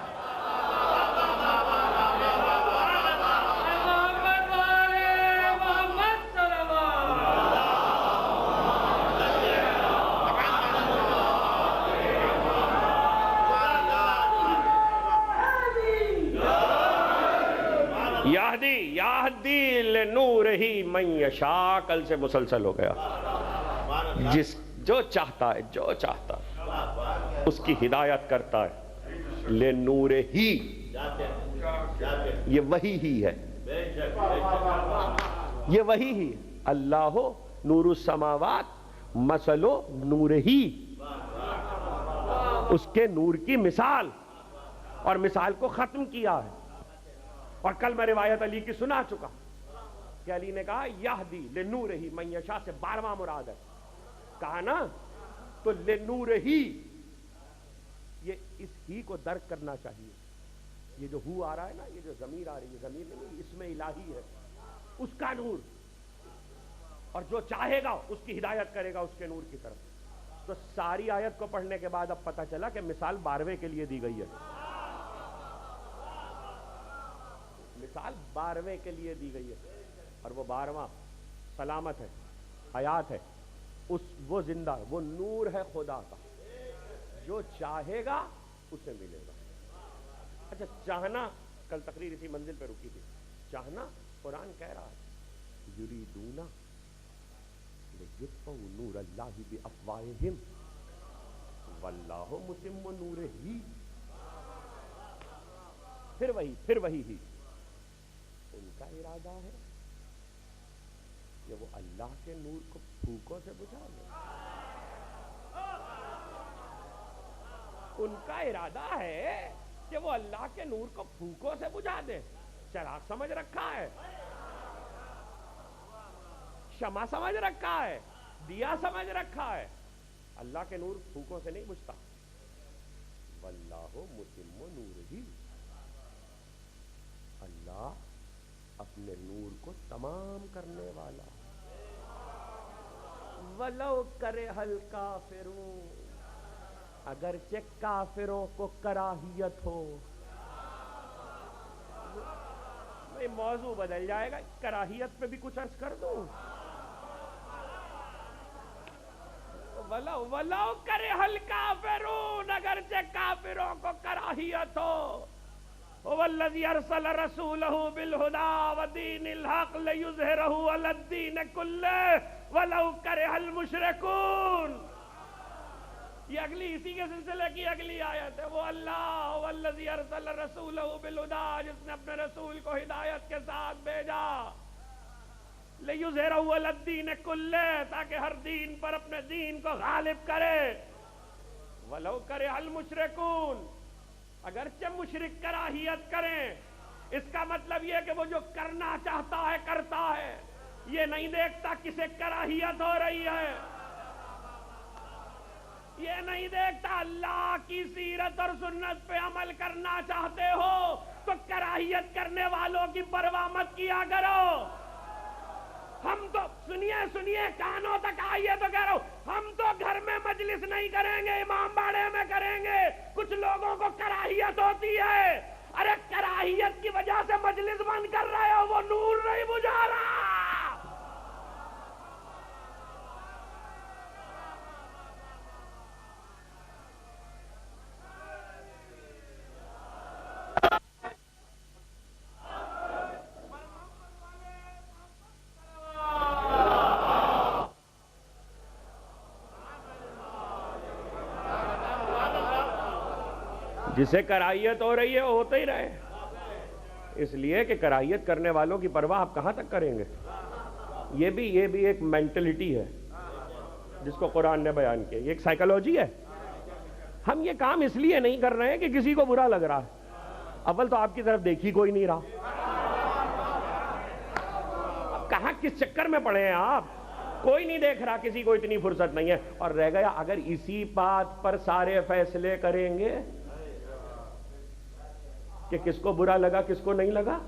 یہدی لنورہ من یشاء، کل سے مسلسل ہو گیا۔ جو چاہتا ہے اس کی ہدایت کرتا ہے، لنورہ، یہ وہی ہی ہے، یہ وہی ہی۔ اللہ نور السماوات مثل نورہ، اس کے نور کی مثال، اور مثال کو ختم کیا ہے۔ اور کل میں روایت علی کی سنا چکا کہ علی نے کہا یہدی لنورہ من یشاء سے 12واں مراد ہے، کہا نا؟ تو لنورہ، یہ اس ہی کو درک کرنا چاہیے۔ یہ جو ہو آ رہا ہے نا، یہ جو ضمیر آ رہی ہے، ضمیر نہیں، اس میں الہی ہے، اس کا نور، اور جو چاہے گا اس کی ہدایت کرے گا اس کے نور کی طرف۔ تو ساری آیت کو پڑھنے کے بعد اب پتہ چلا کہ مثال 12ویں کے لیے دی گئی ہے، مثال 12ویں کے لیے دی گئی ہے، اور وہ 12واں سلامت ہے، حیات ہے، وہ زندہ ہے، وہ نور ہے خدا کا، جو چاہے گا اسے ملے گا۔ اچھا، چاہنا، کل تقریر اسی منزل پہ رکی تھی، چاہنا قرآن کہہ رہا ہے یریدون لیطفئوا نور اللہ بافواہہم واللہ متم نورہ، پھر وہی ہی ان کا ارادہ ہے کہ وہ اللہ کے نور کو پھوکوں سے بجھا دے۔ ان کا ارادہ ہے کہ وہ اللہ کے نور کو پھوکوں سے بجھا دے۔ چراغ سمجھ رکھا ہے، شمع سمجھ رکھا ہے، دیا سمجھ رکھا ہے، اللہ کے نور پھوکوں سے نہیں بجھتا۔ واللہ متم نورہ، اللہ اپنے نور کو تمام کرنے والا۔ وَلَوْ كَرِهَ الْكَافِرُونَ، اگرچہ کافروں کو کراہیت ہو۔ موضوع بدل جائے گا، کراہیت پہ بھی کچھ عرض کر دوں۔ وَلَوْ كَرِهَ الْكَافِرُونَ، اگرچہ کافروں کو کراہیت ہو۔ هو الذي ارسل رسوله بالهدى ودين الحق ليظهره على الدين كله ولو كره المشركون۔ یہ اگلی اسی کے سلسلے کی اگلی آیت ہے۔ وہ اللہ هو الذي ارسل رسوله بالهدى، جس نے اپنے رسول کو ہدایت کے ساتھ بھیجا، ليظهره على الدين كله، تاکہ ہر دین پر اپنے دین کو غالب کرے۔ ولو كره المشركون، اگرچہ مشرک کراہیت کریں، اس کا مطلب یہ کہ وہ جو کرنا چاہتا ہے کرتا ہے، یہ نہیں دیکھتا کسے کراہیت ہو رہی ہے، یہ نہیں دیکھتا اللہ کی سیرت اور سنت پہ عمل کرنا چاہتے ہو تو کراہیت کرنے والوں کی پرواہ مت کیا کرو۔ ہم تو سنیے کانوں تک آئیے تو کہہ رہا ہوں، ہم تو گھر میں مجلس نہیں کریں گے، امام باڑے میں کریں گے۔ کچھ لوگوں کو کراہیت ہوتی ہے، ارے کراہیت کی وجہ سے مجلس بند کر رہے ہو، وہ نور نہیں بجھا رہا۔ جسے کراہیت ہو رہی ہے وہ ہوتا ہی رہے، اس لیے کہ کراہیت کرنے والوں کی پرواہ آپ کہاں تک کریں گے؟ یہ بھی ایک مینٹلٹی ہے جس کو قرآن نے بیان کیا، یہ ایک سائیکالوجی ہے۔ ہم یہ کام اس لیے نہیں کر رہے ہیں کہ کسی کو برا لگ رہا ہے، اول تو آپ کی طرف دیکھی کوئی نہیں رہا، اب کہاں کس چکر میں پڑے ہیں آپ؟ کوئی نہیں دیکھ رہا، کسی کو اتنی فرصت نہیں ہے، اور رہ گیا اگر اسی بات پر سارے فیصلے کریں گے کہ کس کو برا لگا کس کو نہیں لگا،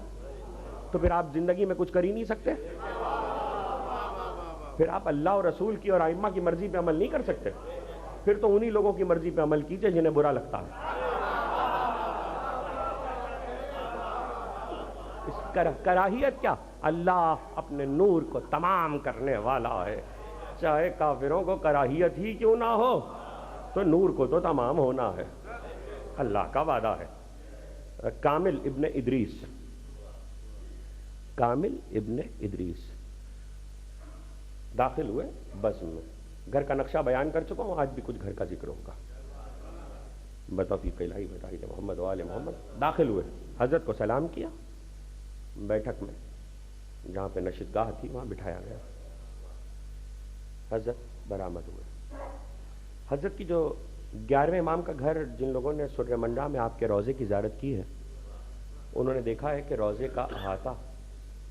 تو پھر آپ زندگی میں کچھ کر ہی نہیں سکتے، پھر آپ اللہ اور رسول کی اور ائمہ کی مرضی پہ عمل نہیں کر سکتے، پھر تو انہی لوگوں کی مرضی پہ عمل کیجئے جنہیں برا لگتا ہے۔ کراہیت کیا؟ اللہ اپنے نور کو تمام کرنے والا ہے، چاہے کافروں کو کراہیت ہی کیوں نہ ہو تو نور کو تو تمام ہونا ہے، اللہ کا وعدہ ہے۔ کامل ابن ادریس داخل ہوئے بزم میں، گھر کا نقشہ بیان کر چکا ہوں، آج بھی کچھ گھر کا ذکر ہوگا۔ بتوفیق الہی بتائیے محمد وآل محمد داخل ہوئے، حضرت کو سلام کیا، بیٹھک میں جہاں پہ نشستگاہ تھی وہاں بٹھایا گیا، حضرت برآمد ہوئے۔ حضرت کی جو 11ویں امام کا گھر، جن لوگوں نے سرہ منڈا میں آپ کے روضے کی زیارت کی ہے، انہوں نے دیکھا ہے کہ روضے کا احاطہ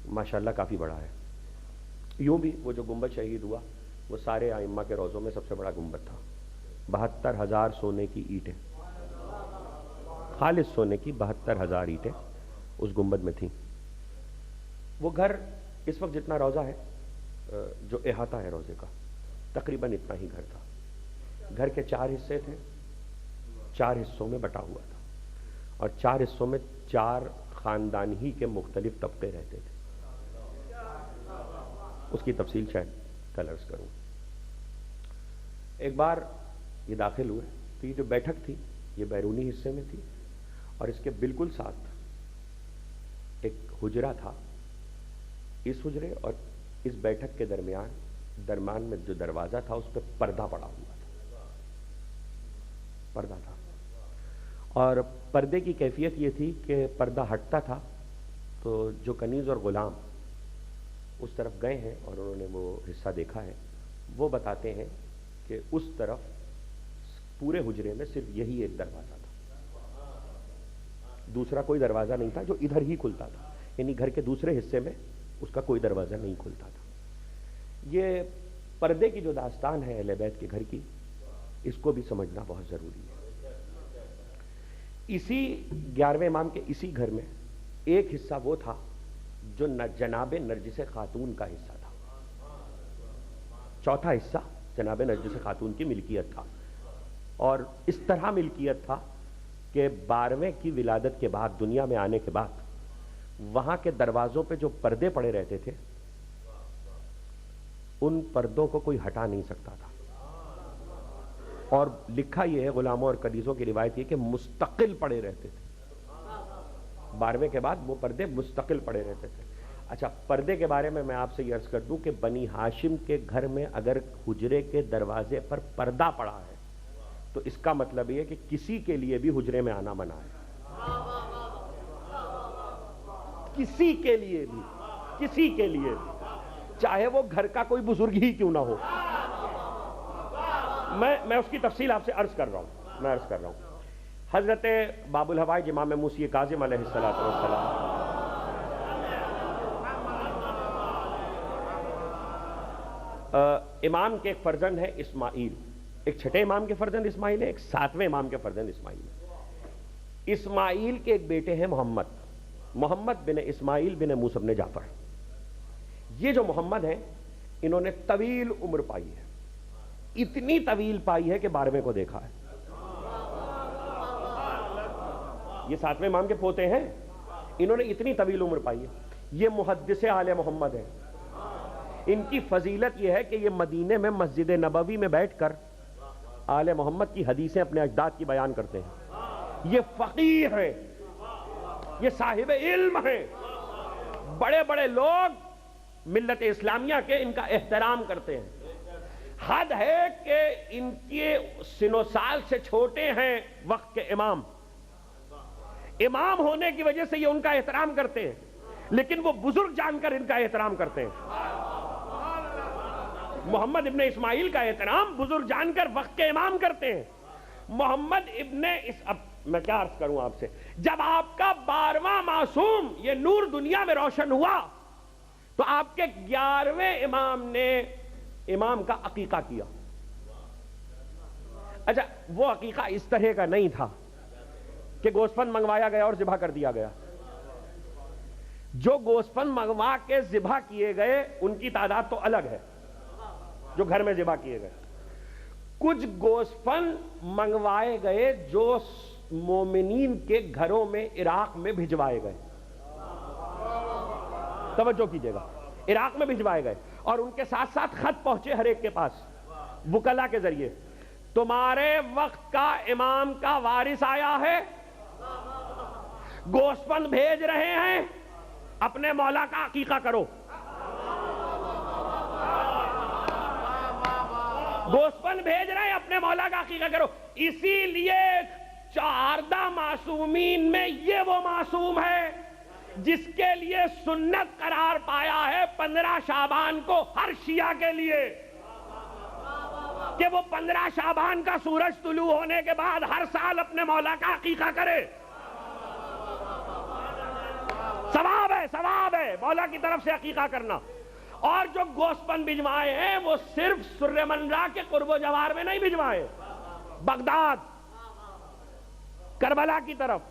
ماشاءاللہ کافی بڑا ہے۔ یوں بھی وہ جو گنبد شہید ہوا وہ سارے ائمہ کے روضوں میں سب سے بڑا گنبد تھا، 72,000 سونے کی اینٹیں، خالص سونے کی 72,000 اینٹیں اس گنبد میں تھیں۔ وہ گھر اس وقت جتنا روضہ ہے، جو احاطہ ہے روضے کا، تقریباً اتنا ہی گھر تھا۔ گھر کے 4 حصے تھے، 4 حصوں میں بٹا ہوا تھا، اور 4 حصوں میں 4 خاندان ہی کے مختلف طبقے رہتے تھے۔ اس کی تفصیل شاید کل عرض کروں۔ ایک بار یہ داخل ہوئے تو یہ جو بیٹھک تھی یہ بیرونی حصے میں تھی، اور اس کے بالکل ساتھ ایک حجرہ تھا۔ اس حجرے اور اس بیٹھک کے درمیان میں جو دروازہ تھا اس پہ پردہ پڑا ہوا تھا، پردہ تھا، اور پردے کی کیفیت یہ تھی کہ پردہ ہٹتا تھا تو جو کنیز اور غلام اس طرف گئے ہیں اور انہوں نے وہ حصہ دیکھا ہے، وہ بتاتے ہیں کہ اس طرف پورے حجرے میں صرف یہی ایک دروازہ تھا، دوسرا کوئی دروازہ نہیں تھا جو ادھر ہی کھلتا تھا، یعنی گھر کے دوسرے حصے میں اس کا کوئی دروازہ نہیں کھلتا تھا۔ یہ پردے کی جو داستان ہے اہل بیت کے گھر کی، اس کو بھی سمجھنا بہت ضروری ہے۔ اسی 11ویں امام کے اسی گھر میں ایک حصہ وہ تھا جو جناب نرجس خاتون کا حصہ تھا، چوتھا حصہ جناب نرجس خاتون کی ملکیت تھا، اور اس طرح ملکیت تھا کہ 12ویں کی ولادت کے بعد، دنیا میں آنے کے بعد، وہاں کے دروازوں پہ جو پردے پڑے رہتے تھے ان پردوں کو کوئی ہٹا نہیں سکتا تھا، اور لکھا یہ ہے، غلاموں اور کنیزوں کی روایت یہ کہ مستقل پڑے رہتے تھے، 12ویں کے بعد وہ پردے مستقل پڑے رہتے تھے۔ اچھا، پردے کے بارے میں آپ سے یہ عرض کر دوں کہ بنی ہاشم کے گھر میں اگر حجرے کے دروازے پر پردہ پڑا ہے تو اس کا مطلب یہ کہ کسی کے لیے بھی حجرے میں آنا منع ہے، کسی کے لیے بھی، چاہے وہ گھر کا کوئی بزرگ ہی کیوں نہ ہو۔ میں اس کی تفصیل آپ سے عرض کر رہا ہوں۔ حضرت باب الحوائج امام موسی کاظم علیہ السلام امام کے ایک فرزند ہے اسماعیل، ایک چھٹے امام کے فرزند اسماعیل ہے، ایک 7ویں امام کے فرزند اسماعیل ہے۔ اسماعیل کے ایک بیٹے ہیں محمد بن اسماعیل بن موسی بن جعفر، یہ جو محمد ہیں انہوں نے طویل عمر پائی ہے، اتنی طویل پائی ہے کہ 12ویں کو دیکھا ہے۔ یہ 7ویں امام کے پوتے ہیں، انہوں نے اتنی طویل عمر پائی ہے۔ یہ محدث آل محمد ہیں، ان کی فضیلت یہ ہے کہ یہ مدینے میں مسجد نبوی میں بیٹھ کر آل محمد کی حدیثیں اپنے اجداد کی بیان کرتے ہیں۔ یہ فقیہ ہیں، یہ صاحب علم ہیں، بڑے بڑے لوگ ملت اسلامیہ کے ان کا احترام کرتے ہیں۔ حد ہے کہ ان کے سن و سال سے چھوٹے ہیں وقت کے امام ہونے کی وجہ سے یہ ان کا احترام کرتے ہیں، لیکن وہ بزرگ جان کر ان کا احترام کرتے ہیں۔ محمد ابن اسماعیل کا احترام بزرگ جان کر وقت کے امام کرتے ہیں۔ محمد ابن اب میں کیا عرض کروں آپ سے، جب آپ کا 12واں معصوم یہ نور دنیا میں روشن ہوا تو آپ کے 11ویں امام نے امام کا عقیقہ کیا۔ اچھا، وہ عقیقہ اس طرح کا نہیں تھا کہ گوسفند منگوایا گیا اور ذبح کر دیا گیا۔ جو گوسفند منگوا کے ذبح کیے گئے ان کی تعداد تو الگ ہے، جو گھر میں ذبح کیے گئے۔ کچھ گوسفند منگوائے گئے جو مومنین کے گھروں میں عراق میں بھجوائے گئے، توجہ کیجئے گا، عراق میں بھجوائے گئے، اور ان کے ساتھ ساتھ خط پہنچے ہر ایک کے پاس وکلا کے ذریعے، تمہارے وقت کا امام کا وارث آیا ہے، گوسفند بھیج رہے ہیں، اپنے مولا کا عقیقہ کرو۔ گوسفند بھیج رہے ہیں، اپنے مولا کا عقیقہ کرو۔ اسی لیے 14 معصومین میں یہ وہ معصوم ہے جس کے لیے سنت قرار پایا ہے 15 شعبان کو ہر شیعہ کے لیے، کہ وہ 15 شعبان کا سورج طلوع ہونے کے بعد ہر سال اپنے مولا کا عقیقہ کرے۔ ثواب ہے مولا کی طرف سے عقیقہ کرنا۔ اور جو گوسفند بھجوائے ہیں وہ صرف سر منرا کے قرب و جوار میں نہیں بھجوائے، بغداد، کربلا کی طرف،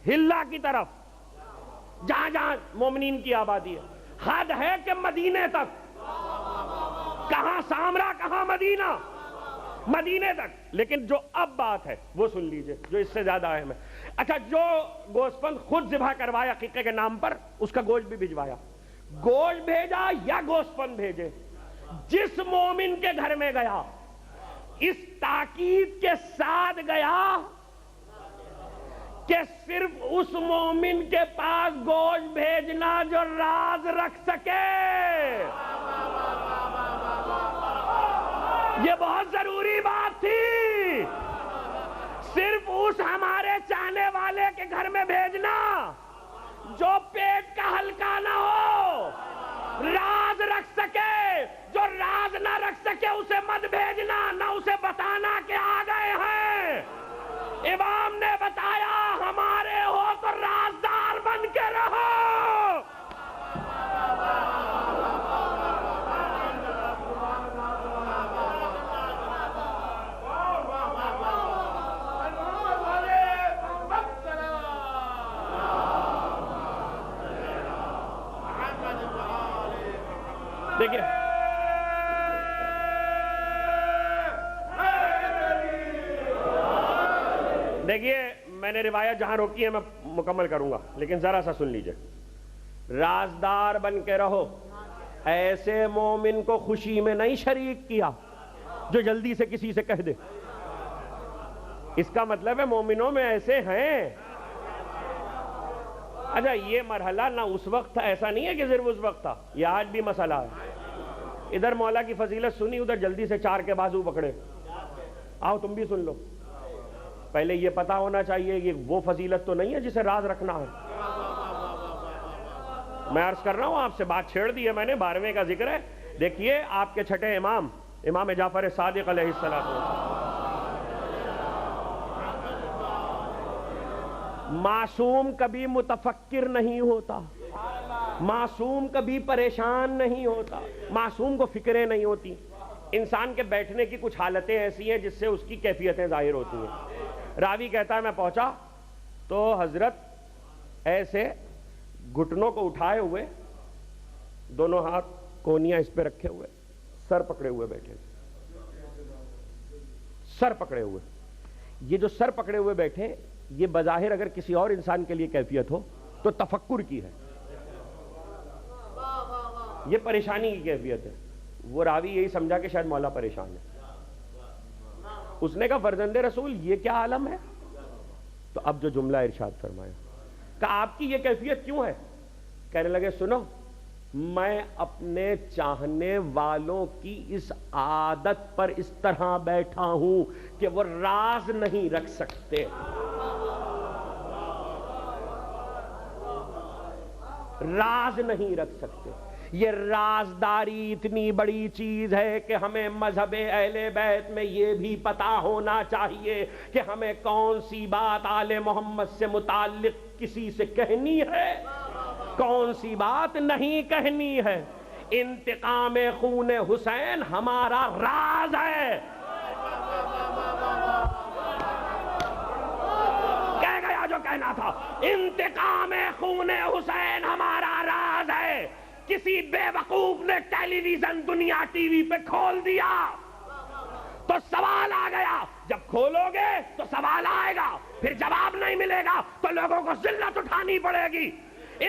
ہلا کی طرف، جہاں جہاں مومنین کی آبادی ہے۔ حد ہے کہ مدینے تک، کہاں سامرا کہاں مدینہ، مدینے تک۔ لیکن جو اب بات ہے وہ سن لیجئے، جو اس سے زیادہ اہم ہے۔ اچھا، جو گوسفند خود ذبح کروایا عقیقے کے نام پر، اس کا گوشت بھی بھجوایا، گوشت بھیجا یا گوسفند بھیجے، جس مومن کے گھر میں گیا اس تاکید کے ساتھ گیا کہ صرف اس مومن کے پاس گوشت بھیجنا جو راز رکھ سکے۔ یہ بہت ضروری بات تھی، صرف اس ہمارے چاہنے والے کے گھر میں بھیجنا جو پیٹ کا ہلکا نہ ہو، راز رکھ سکے۔ جو راز نہ رکھ سکے اسے مت بھیجنا، نہ اسے بتانا کہ آ گئے ہیں۔ امام نے بتایا ہمارے ہو تو رازدار بن کے رہو۔ دیکھیے میں نے روایت جہاں روکی ہے میں مکمل کروں گا، لیکن ذرا سا سن لیجئے۔ رازدار بن کے رہو، ایسے مومن کو خوشی میں نہیں شریک کیا جو جلدی سے کسی سے کہہ دے۔ اس کا مطلب ہے مومنوں میں ایسے ہیں۔ اچھا، یہ مرحلہ نہ اس وقت تھا، ایسا نہیں ہے کہ صرف اس وقت تھا، یہ آج بھی مسئلہ ہے۔ ادھر مولا کی فضیلت سنی، ادھر جلدی سے 4 کے بازو پکڑے۔ آؤ تم بھی سن لو۔ پہلے یہ پتا ہونا چاہیے کہ وہ فضیلت تو نہیں ہے جسے راز رکھنا ہے۔ میں عرض کر رہا ہوں، آپ سے بات چھیڑ دی ہے میں نے، 12ویں کا ذکر ہے۔ دیکھیے آپ کے چھٹے امام جعفر صادق علیہ السلام، معصوم کبھی متفکر نہیں ہوتا، معصوم کبھی پریشان نہیں ہوتا، معصوم کو فکریں نہیں ہوتی۔ انسان کے بیٹھنے کی کچھ حالتیں ایسی ہیں جس سے اس کی کیفیتیں ظاہر ہوتی ہیں۔ راوی کہتا ہے میں پہنچا تو حضرت ایسے گھٹنوں کو اٹھائے ہوئے، دونوں ہاتھ کونیاں اس پہ رکھے ہوئے, سر پکڑے ہوئے بیٹھے, سر پکڑے ہوئے. یہ جو سر پکڑے ہوئے بیٹھے, یہ بظاہر اگر کسی اور انسان کے لیے کیفیت ہو تو تفکر کی ہے, یہ پریشانی کی کیفیت ہے. وہ راوی یہی سمجھا کہ شاید مولا پریشان ہے. اس نے کہا فرزند رسول یہ کیا عالم ہے؟ تو اب جو جملہ ارشاد فرمایا, کہا آپ کی یہ کیفیت کیوں ہے؟ کہنے لگے سنو, میں اپنے چاہنے والوں کی اس عادت پر اس طرح بیٹھا ہوں کہ وہ راز نہیں رکھ سکتے. راز نہیں رکھ سکتے. یہ رازداری اتنی بڑی چیز ہے کہ ہمیں مذہب اہل بیت میں یہ بھی پتا ہونا چاہیے کہ ہمیں کون سی بات آل محمد سے متعلق کسی سے کہنی ہے, کون سی بات نہیں کہنی ہے. انتقام خون حسین ہمارا راز ہے. کہہ گیا جو کہنا تھا, انتقام خون حسین ہمارا راز ہے. کسی بے وقوف نے ٹیلی ویژن دنیا ٹی وی پہ کھول دیا تو سوال آ گیا, جب کھولو گے تو سوال آئے گا, پھر جواب نہیں ملے گا تو لوگوں کو ذلت اٹھانی پڑے گی.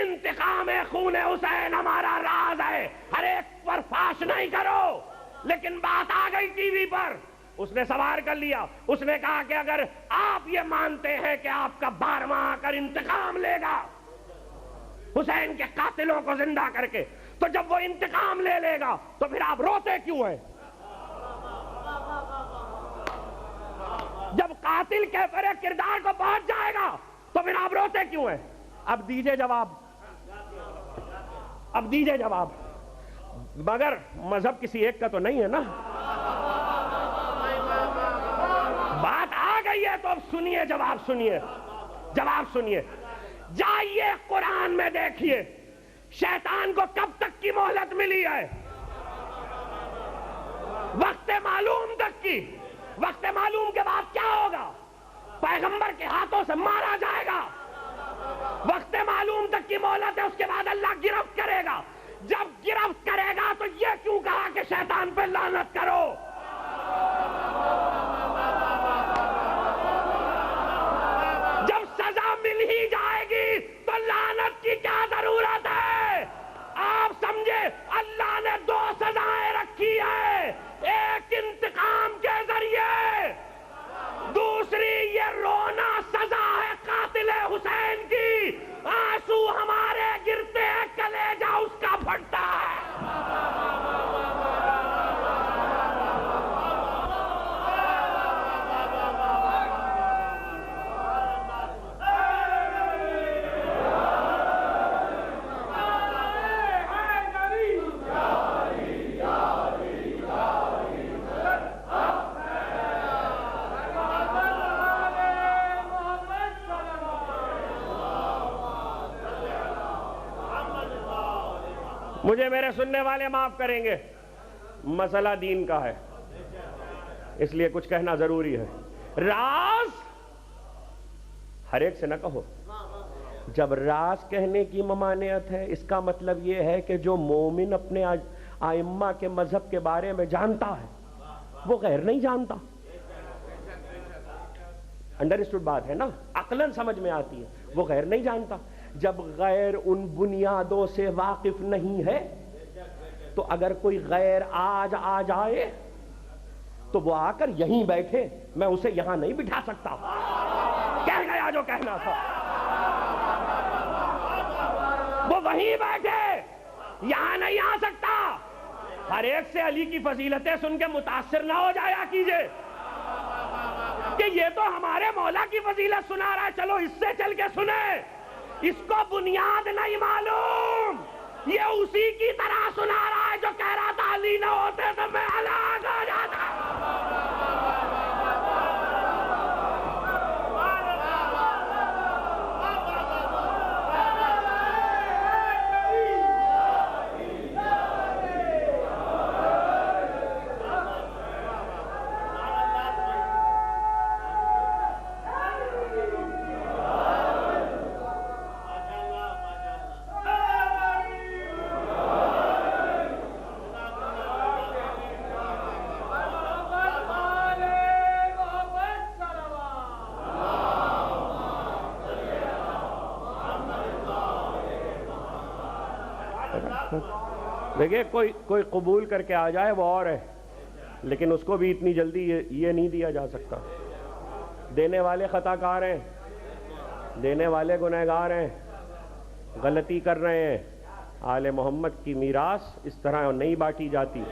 انتقام خون حسین ہمارا راز ہے. ہر ایک پر فاش نہیں کرو. لیکن بات آ گئی ٹی وی پر, اس نے سوار کر لیا. اس نے کہا کہ اگر آپ یہ مانتے ہیں کہ آپ کا 12واں آ کر انتقام لے گا حسین کے قاتلوں کو زندہ کر کے, تو جب وہ انتقام لے لے گا تو پھر آپ روتے کیوں ہیں؟ جب قاتل کے پرے کردار کو پہنچ جائے گا تو پھر آپ روتے کیوں ہیں؟ اب دیجئے جواب, اب دیجئے جواب. مگر مذہب کسی ایک کا تو نہیں ہے نا. بات آ گئی ہے تو اب سنیے, جواب سنیے, جواب سنیے. جائیے قرآن میں دیکھیے شیطان کو کب تک کی مہلت ملی ہے؟ وقت معلوم تک کی. وقت معلوم کے بعد کیا ہوگا؟ پیغمبر کے ہاتھوں سے مارا جائے گا. وقت معلوم تک کی مہلت ہے, اس کے بعد اللہ گرفت کرے گا. جب گرفت کرے گا تو یہ کیوں کہا کہ شیطان پہ لعنت کرو؟ جب سزا مل ہی جائے گی تو لعنت کی کیا ضرورت ہے؟ آپ سمجھے اللہ نے 2 سزائیں رکھی ہے, ایک انتقام کے ذریعے, دوسری یہ رونا سزا ہے قاتل حسین کی. آنسو ہمارے گرتے ہیں, کلیجہ اس کا پھٹتا ہے. مجھے میرے سننے والے معاف کریں گے, مسئلہ دین کا ہے, اس لیے کچھ کہنا ضروری ہے. راز ہر ایک سے نہ کہو. جب راز کہنے کی ممانعت ہے, اس کا مطلب یہ ہے کہ جو مومن اپنے ائمہ کے مذہب کے بارے میں جانتا ہے وہ غیر نہیں جانتا. انڈرسٹوڈ بات ہے نا, عقلاً سمجھ میں آتی ہے. وہ غیر نہیں جانتا. جب غیر ان بنیادوں سے واقف نہیں ہے تو اگر کوئی غیر آج آ جائے تو وہ آ کر یہیں بیٹھے, میں اسے یہاں نہیں بٹھا سکتا. کہہ گیا جو کہنا تھا. وہ وہیں بیٹھے, یہاں نہیں آ سکتا. ہر ایک سے علی کی فضیلتیں سن کے متاثر نہ ہو جایا کیجئے کہ یہ تو ہمارے مولا کی فضیلت سنا رہا ہے, چلو اس سے چل کے سنیں. اس کو بنیاد نہیں معلوم, یہ اسی کی طرح سنا رہا ہے جو کہہ رہا تھا علی نہ ہوتے تو میں ہلاک ہو جاتا. دیکھیں کوئی قبول کر کے آ جائے وہ اور ہے، لیکن اس کو بھی اتنی جلدی یہ نہیں دیا جا سکتا. دینے والے خطا کار ہیں، دینے والے گنہگار ہیں، غلطی کر رہے ہیں. آل محمد کی میراث اس طرح نہیں بانٹی جاتی.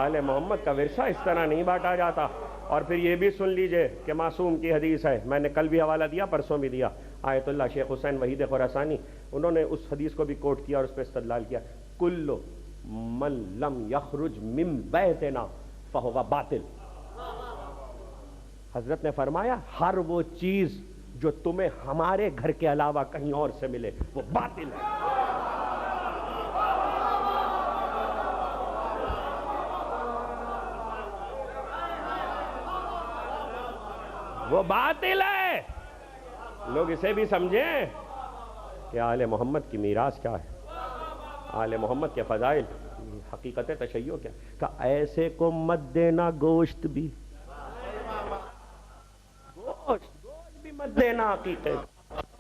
آل محمد کا ورثہ اس طرح نہیں بانٹا جاتا. اور پھر یہ بھی سن لیجئے کہ معصوم کی حدیث ہے، میں نے کل بھی حوالہ دیا، پرسوں بھی دیا. آیت اللہ شیخ حسین وحید خراسانی، انہوں نے اس حدیث کو بھی کوٹ کیا اور اس پہ استدلال کیا. کل من لم یخرج من بیتنا فہو باطل. حضرت نے فرمایا ہر وہ چیز جو تمہیں ہمارے گھر کے علاوہ کہیں اور سے ملے وہ باطل ہے. وہ باطل ہے. لوگ اسے بھی سمجھیں کہ آل محمد کی میراث کیا ہے، آل محمد کے فضائل، حقیقت تشیع کیا کہ ایسے کو مت دینا گوشت بھی، گوشت بھی مت دینا عقیقے.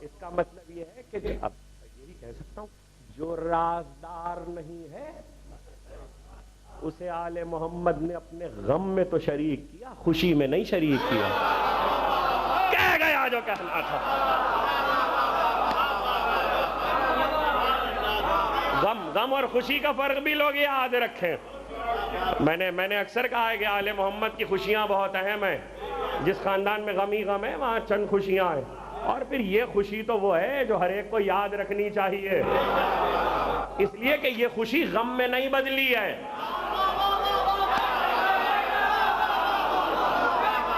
اس کا مطلب یہ ہے کہ اب یہی کہہ سکتا ہوں جو رازدار نہیں ہے اسے آل محمد نے اپنے غم میں تو شریک کیا، خوشی میں نہیں شریک کیا. کہہ گیا جو کہنا تھا. غم اور خوشی کا فرق بھی لوگ یاد رکھیں. میں نے اکثر کہا ہے کہ آل محمد کی خوشیاں بہت اہم ہیں. جس خاندان میں غم ہی غم ہے وہاں چند خوشیاں ہیں. اور پھر یہ خوشی تو وہ ہے جو ہر ایک کو یاد رکھنی چاہیے، اس لیے کہ یہ خوشی غم میں نہیں بدلی ہے.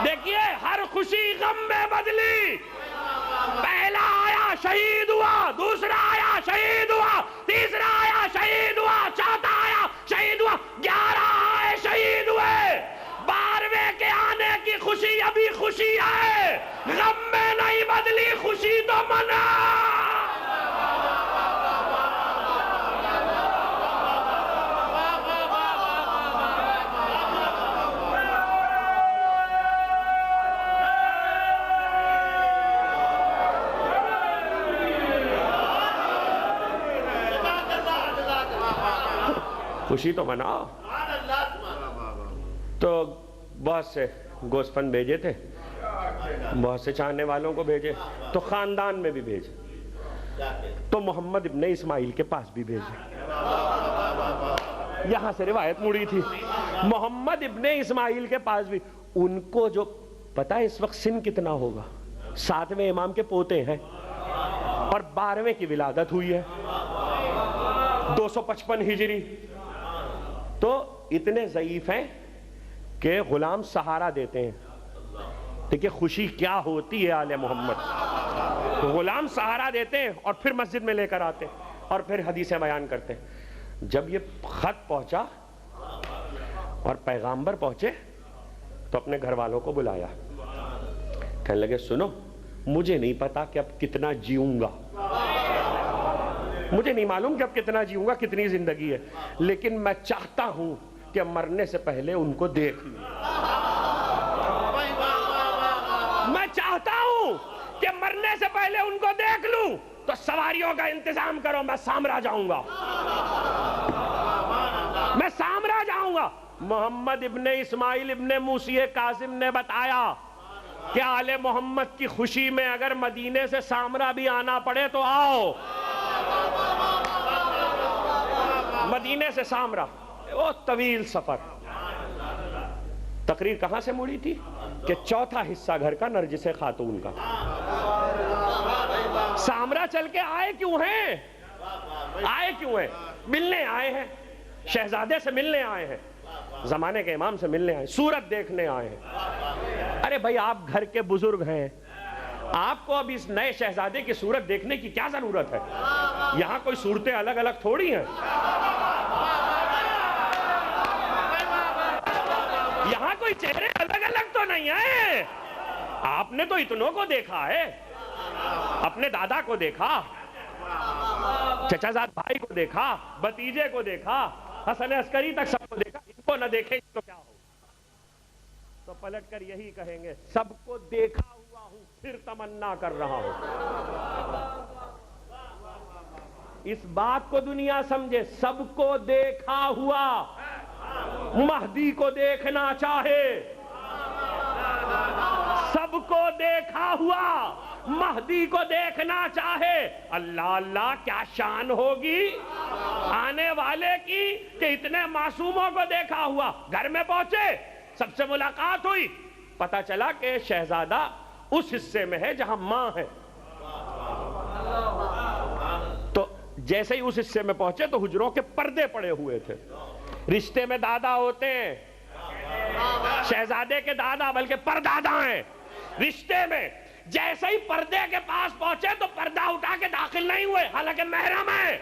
دیکھیے ہر خوشی غم میں بدلی. پہلا آیا شہید ہوا، دوسرا آیا شہید ہوا، تیسرا آیا شہید ہوا، چوتھا آیا شہید ہوا، 11 آئے شہید ہوئے. 12ویں کے آنے کی خوشی ابھی خوشی ہے، غم میں نہیں بدلی. خوشی تو منع. خوشی تو مناؤ. تو بہت سے گوسفند بھیجے تھے، بہت سے چاہنے والوں کو بھیجے، تو خاندان میں بھی بھیجے، تو محمد ابن اسماعیل کے پاس بھی بھیجے. یہاں سے روایت مڑی تھی محمد ابن اسماعیل کے پاس بھی. ان کو جو پتہ ہے اس وقت سن کتنا ہوگا، 7ویں امام کے پوتے ہیں اور 12ویں کی ولادت ہوئی ہے 255 ہجری. تو اتنے ضعیف ہیں کہ غلام سہارا دیتے ہیں. دیکھیں خوشی کیا ہوتی ہے آل محمد. غلام سہارا دیتے ہیں اور پھر مسجد میں لے کر آتے ہیں اور پھر حدیثیں بیان کرتے ہیں. جب یہ خط پہنچا اور پیغامبر پہنچے تو اپنے گھر والوں کو بلایا. کہنے لگے سنو، مجھے نہیں پتا کہ اب کتنا جیوں گا، مجھے نہیں معلوم کہ اب کتنا جیوں گا، کتنی زندگی ہے، لیکن میں چاہتا ہوں کہ مرنے سے پہلے ان کو دیکھ لوں. میں چاہتا ہوں کہ مرنے سے پہلے ان کو دیکھ لوں. تو سواریوں کا انتظام کرو، میں سامرا جاؤں گا، میں سامرا جاؤں گا. محمد ابن اسماعیل ابن موسی کاظم نے بتایا کہ آل محمد کی خوشی میں اگر مدینے سے سامرا بھی آنا پڑے تو آؤ. مدینے سے سامرا، وہ طویل سفر. تقریر کہاں سے مڑی تھی کہ چوتھا حصہ گھر کا نرجس خاتون کا. سامرا چل کے آئے کیوں ہیں؟ آئے کیوں ہیں؟ ملنے آئے ہیں، شہزادے سے ملنے آئے ہیں، زمانے کے امام سے ملنے آئے، صورت دیکھنے آئے ہیں. ارے بھائی آپ گھر کے بزرگ ہیں، آپ کو اب اس نئے شہزادے کی صورت دیکھنے کی کیا ضرورت ہے؟ یہاں کوئی صورتیں الگ الگ تھوڑی ہیں. یہاں کوئی چہرے الگ الگ تو نہیں ہیں. آپ نے تو اتنوں کو دیکھا ہے، اپنے دادا کو دیکھا، چچا زاد بھائی کو دیکھا، بھتیجے کو دیکھا، حسن عسکری تک سب کو دیکھا. ان کو نہ دیکھیں تو کیا ہو. تو تو پلٹ کر یہی کہیں گے سب کو دیکھا ہوا ہوں پھر تمنا کر رہا ہوں. اس بات کو دنیا سمجھے, سب کو دیکھا ہوا مہدی کو دیکھنا چاہے, سب کو دیکھا ہوا مہدی کو دیکھنا چاہے. اللہ اللہ کیا شان ہوگی آنے والے کی کہ اتنے معصوموں کو دیکھا ہوا. گھر میں پہنچے, سب سے ملاقات ہوئی, پتا چلا کہ شہزادہ اس حصے میں ہے جہاں ماں ہے. تو جیسے ہی اس حصے میں پہنچے تو حجروں کے پردے پڑے ہوئے تھے. رشتے میں دادا ہوتے ہیں, شہزادے کے دادا بلکہ پردادا ہیں. رشتے میں جیسے ہی پردے کے پاس پہنچے تو پردہ اٹھا کے داخل نہیں ہوئے, حالانکہ محرم ہیں,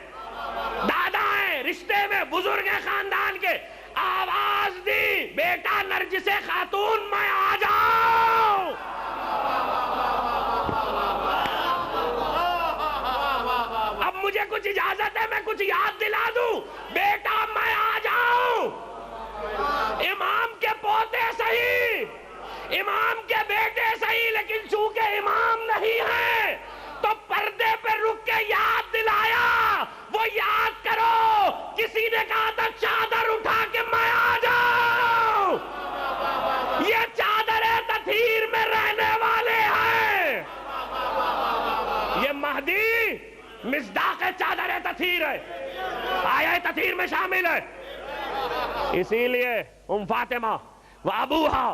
دادا ہیں, رشتے میں بزرگ ہیں خاندان کے. آواز دی, بیٹا نرجس خاتون میں آ جاؤں. اب مجھے کچھ اجازت ہے, میں کچھ یاد دلا دوں. بیٹا میں آ جاؤں. امام کے پوتے صحیح, امام کے بیٹے صحیح, لیکن چونکہ امام نہیں ہے تو پردے پہ رک کے یاد دلایا. وہ یاد کرو, کسی نے کہا تھا چادر اٹھا کے میں آ جاؤں. یہ چادر تطہیر میں رہنے والے ہیں. یہ مہدی مصداق چادر تطہیر ہے, آیا تطہیر میں شامل ہے. اسی لیے فاطمہ و ابوہا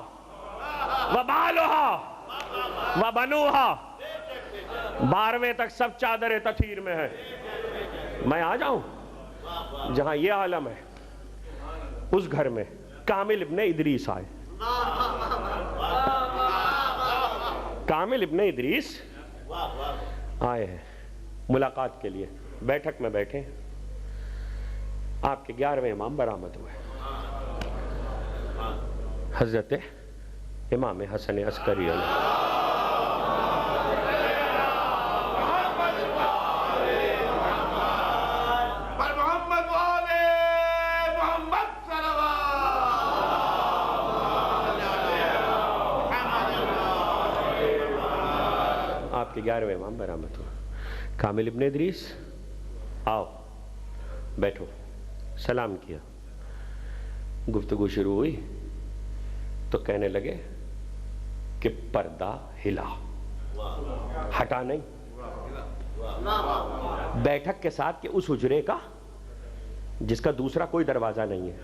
و بالوہا و بنوہا 12ویں تک سب چادر تطہیر میں ہے. میں آ جاؤں جہاں یہ عالم ہے, اس گھر میں کامل ابن ادریس آئے. کامل ابن ادریس آئے ہیں ملاقات کے لیے. بیٹھک میں بیٹھے, آپ کے 11ویں امام برآمد ہوئے, حضرت امام حسن عسکری علیہ. آپ کے 11ویں امام برآمد ہوئے. کامل ابن ادریس آؤ بیٹھو. سلام کیا, گفتگو شروع ہوئی تو کہنے لگے کہ پردہ ہلا, ہٹا نہیں. بیٹھک کے ساتھ کہ اس حجرے کا جس کا دوسرا کوئی دروازہ نہیں ہے,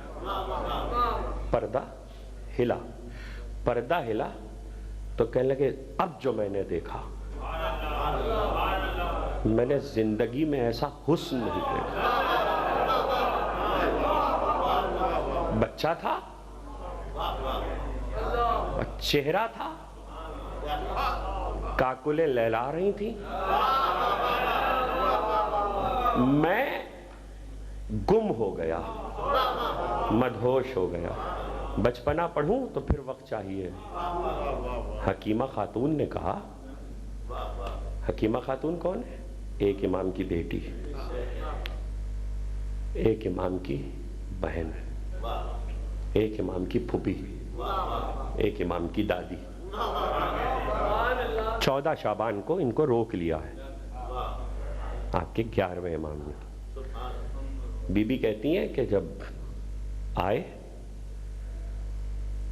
پردہ ہلا. پردہ ہلا تو کہنے لگے اب جو میں نے دیکھا, میں نے زندگی میں ایسا حسن نہیں دیکھا. بچہ تھا, چہرہ تھا, کاکلیں لہلا رہی تھیں, میں گم ہو گیا, مدہوش ہو گیا. بچپنا پڑھوں تو پھر وقت چاہیے. حکیمہ خاتون نے کہا, حکیمہ خاتون کون ہے؟ ایک امام کی بیٹی, ایک امام کی بہن, ایک امام کی پھوپھی, ایک امام کی دادی. 14 شعبان کو ان کو روک لیا ہے آپ کے 11ویں امام نے. بی بی کہتی ہیں کہ جب آئے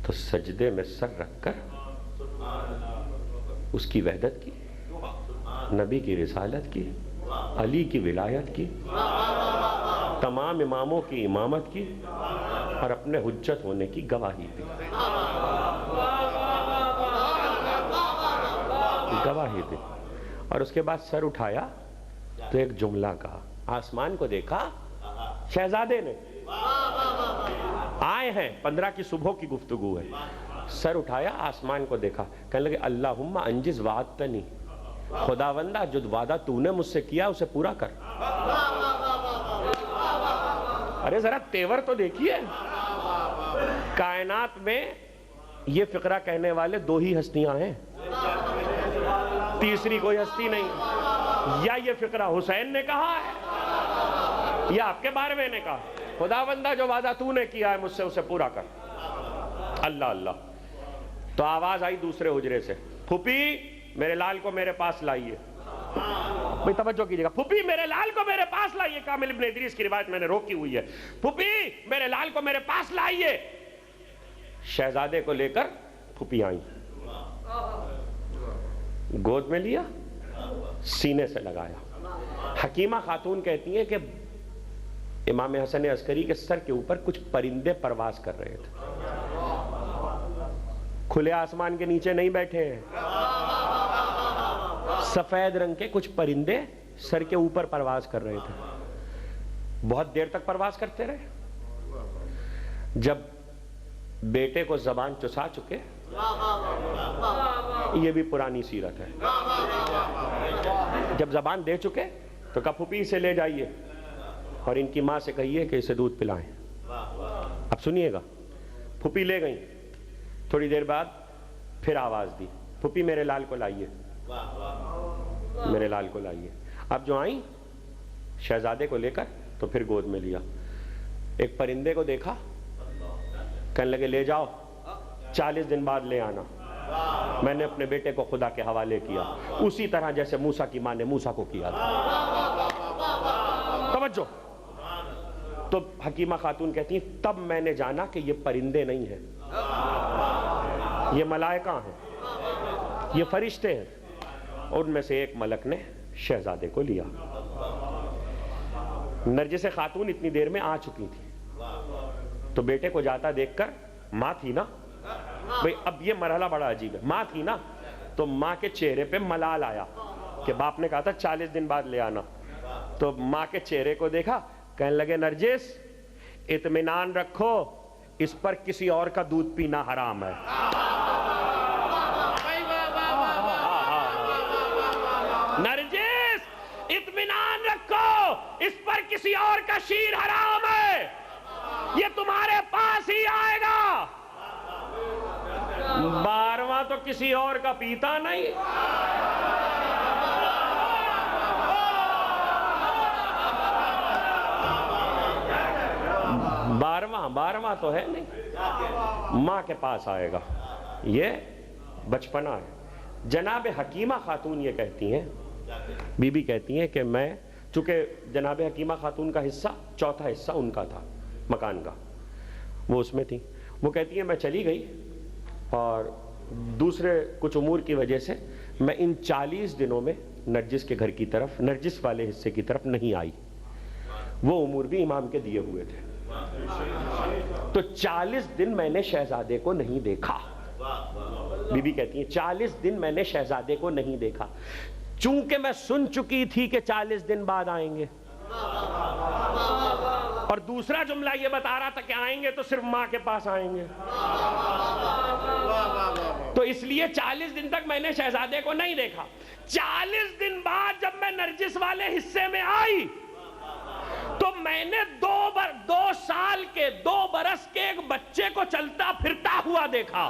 تو سجدے میں سر رکھ کر اس کی وحدت کی, نبی کی رسالت کی, علی کی ولایت کی, تمام اماموں کی امامت کی اور اپنے حجت ہونے کی گواہی دی. گواہی دی. اور اس کے بعد سر اٹھایا تو ایک جملہ کہا. آسمان کو دیکھا شہزادے نے, آئے ہیں 15 کی صبح کی گفتگو ہے. سر اٹھایا, آسمان کو دیکھا, کہنے لگے اللہم انجز وعدتنی, خداوندہ جو وعدہ تو نے مجھ سے کیا اسے پورا کر. ارے ذرا تیور تو دیکھیے. کائنات میں یہ فقرہ کہنے والے 2 ہی ہستیاں ہیں, تیسری کوئی ہستی نہیں. یا یہ فقرہ حسین نے کہا ہے یا آپ کے 12ویں نے کہا, خداوندہ جو وعدہ تو نے کیا ہے مجھ سے اسے پورا کر. اللہ اللہ. تو آواز آئی دوسرے حجرے سے، پھوپھی میرے لال کو میرے پاس لائیے. بھئی توجہ کیجئے گا، پھوپھی میرے لال کو میرے پاس لائیے. کامل ابن ادریس کی روایت میں نے روکی ہوئی ہے. پھوپھی میرے لال کو میرے پاس لائیے. شہزادے کو لے کر پھوپھی آئیں، گود میں لیا، سینے سے لگایا. حکیمہ خاتون کہتی ہیں کہ امام حسن عسکری کے سر کے اوپر کچھ پرندے پرواز کر رہے تھے. کھلے آسمان کے نیچے نہیں بیٹھے ہیں، سفید رنگ کے کچھ پرندے سر کے اوپر پرواز کر رہے تھے. بہت دیر تک پرواز کرتے رہے. جب بیٹے کو زبان چسا چکے، یہ بھی پرانی سیرت ہے، جب زبان دے چکے تو کہا پھوپھی اسے لے جائیے اور ان کی ماں سے کہیے کہ اسے دودھ پلائیں. اب سنیے گا، پھوپھی لے گئیں. تھوڑی دیر بعد پھر آواز دی، پھوپھی میرے لال کو لائیے، میرے لال کو لائیے. اب جو آئیں شہزادے کو لے کر تو پھر گود میں لیا. ایک پرندے کو دیکھا، کہنے لگے لے جاؤ، 40 دن بعد لے آنا. میں نے اپنے بیٹے کو خدا کے حوالے کیا، اسی طرح جیسے موسیٰ کی ماں نے موسیٰ کو کیا تھا. توجہ. تو حکیمہ خاتون کہتی ہیں تب میں نے جانا کہ یہ پرندے نہیں ہیں، یہ ملائکہ ہیں، یہ فرشتے ہیں. اور ان میں سے ایک ملک نے شہزادے کو لیا. نرجس خاتون اتنی دیر میں آ چکی تھی، تو بیٹے کو جاتا دیکھ کر، ماں تھی نا بھئی، اب یہ مرحلہ بڑا عجیب ہے، ماں تھی نا تو ماں کے چہرے پہ ملال آیا کہ باپ نے کہا تھا 40 دن بعد لے آنا. تو ماں کے چہرے کو دیکھا، کہنے لگے نرجس اطمینان رکھو، اس پر کسی اور کا دودھ پینا حرام ہے. نرجس اطمینان رکھو، اس پر کسی اور کا شیر حرام ہے، یہ تمہارے پاس ہی آئے گا. 12واں تو کسی اور کا پیتا نہیں. 12واں تو ہے نہیں، ماں کے پاس آئے گا. یہ بچپنا ہے. جناب حکیمہ خاتون یہ کہتی ہیں، بی بی کہتی ہیں کہ میں، چونکہ جناب حکیمہ خاتون کا حصہ، چوتھا حصہ ان کا تھا مکان کا، وہ اس میں تھی. وہ کہتی ہیں میں چلی گئی اور دوسرے کچھ امور کی وجہ سے میں ان 40 دنوں میں نرجس کے گھر کی طرف، نرجس والے حصے کی طرف نہیں آئی. وہ امور بھی امام کے دیے ہوئے تھے. تو 40 دن میں نے شہزادے کو نہیں دیکھا. بی بی کہتی ہیں 40 دن میں نے شہزادے کو نہیں دیکھا، چونکہ میں سن چکی تھی کہ 40 دن بعد آئیں گے. اور دوسرا جملہ یہ بتا رہا تھا کہ آئیں گے تو صرف ماں کے پاس آئیں گے. تو اس لیے 40 دن تک میں نے شہزادے کو نہیں دیکھا. 40 دن بعد جب میں نرجس والے حصے میں آئی تو میں نے 2 سال کے 2 برس کے ایک بچے کو چلتا پھرتا ہوا دیکھا.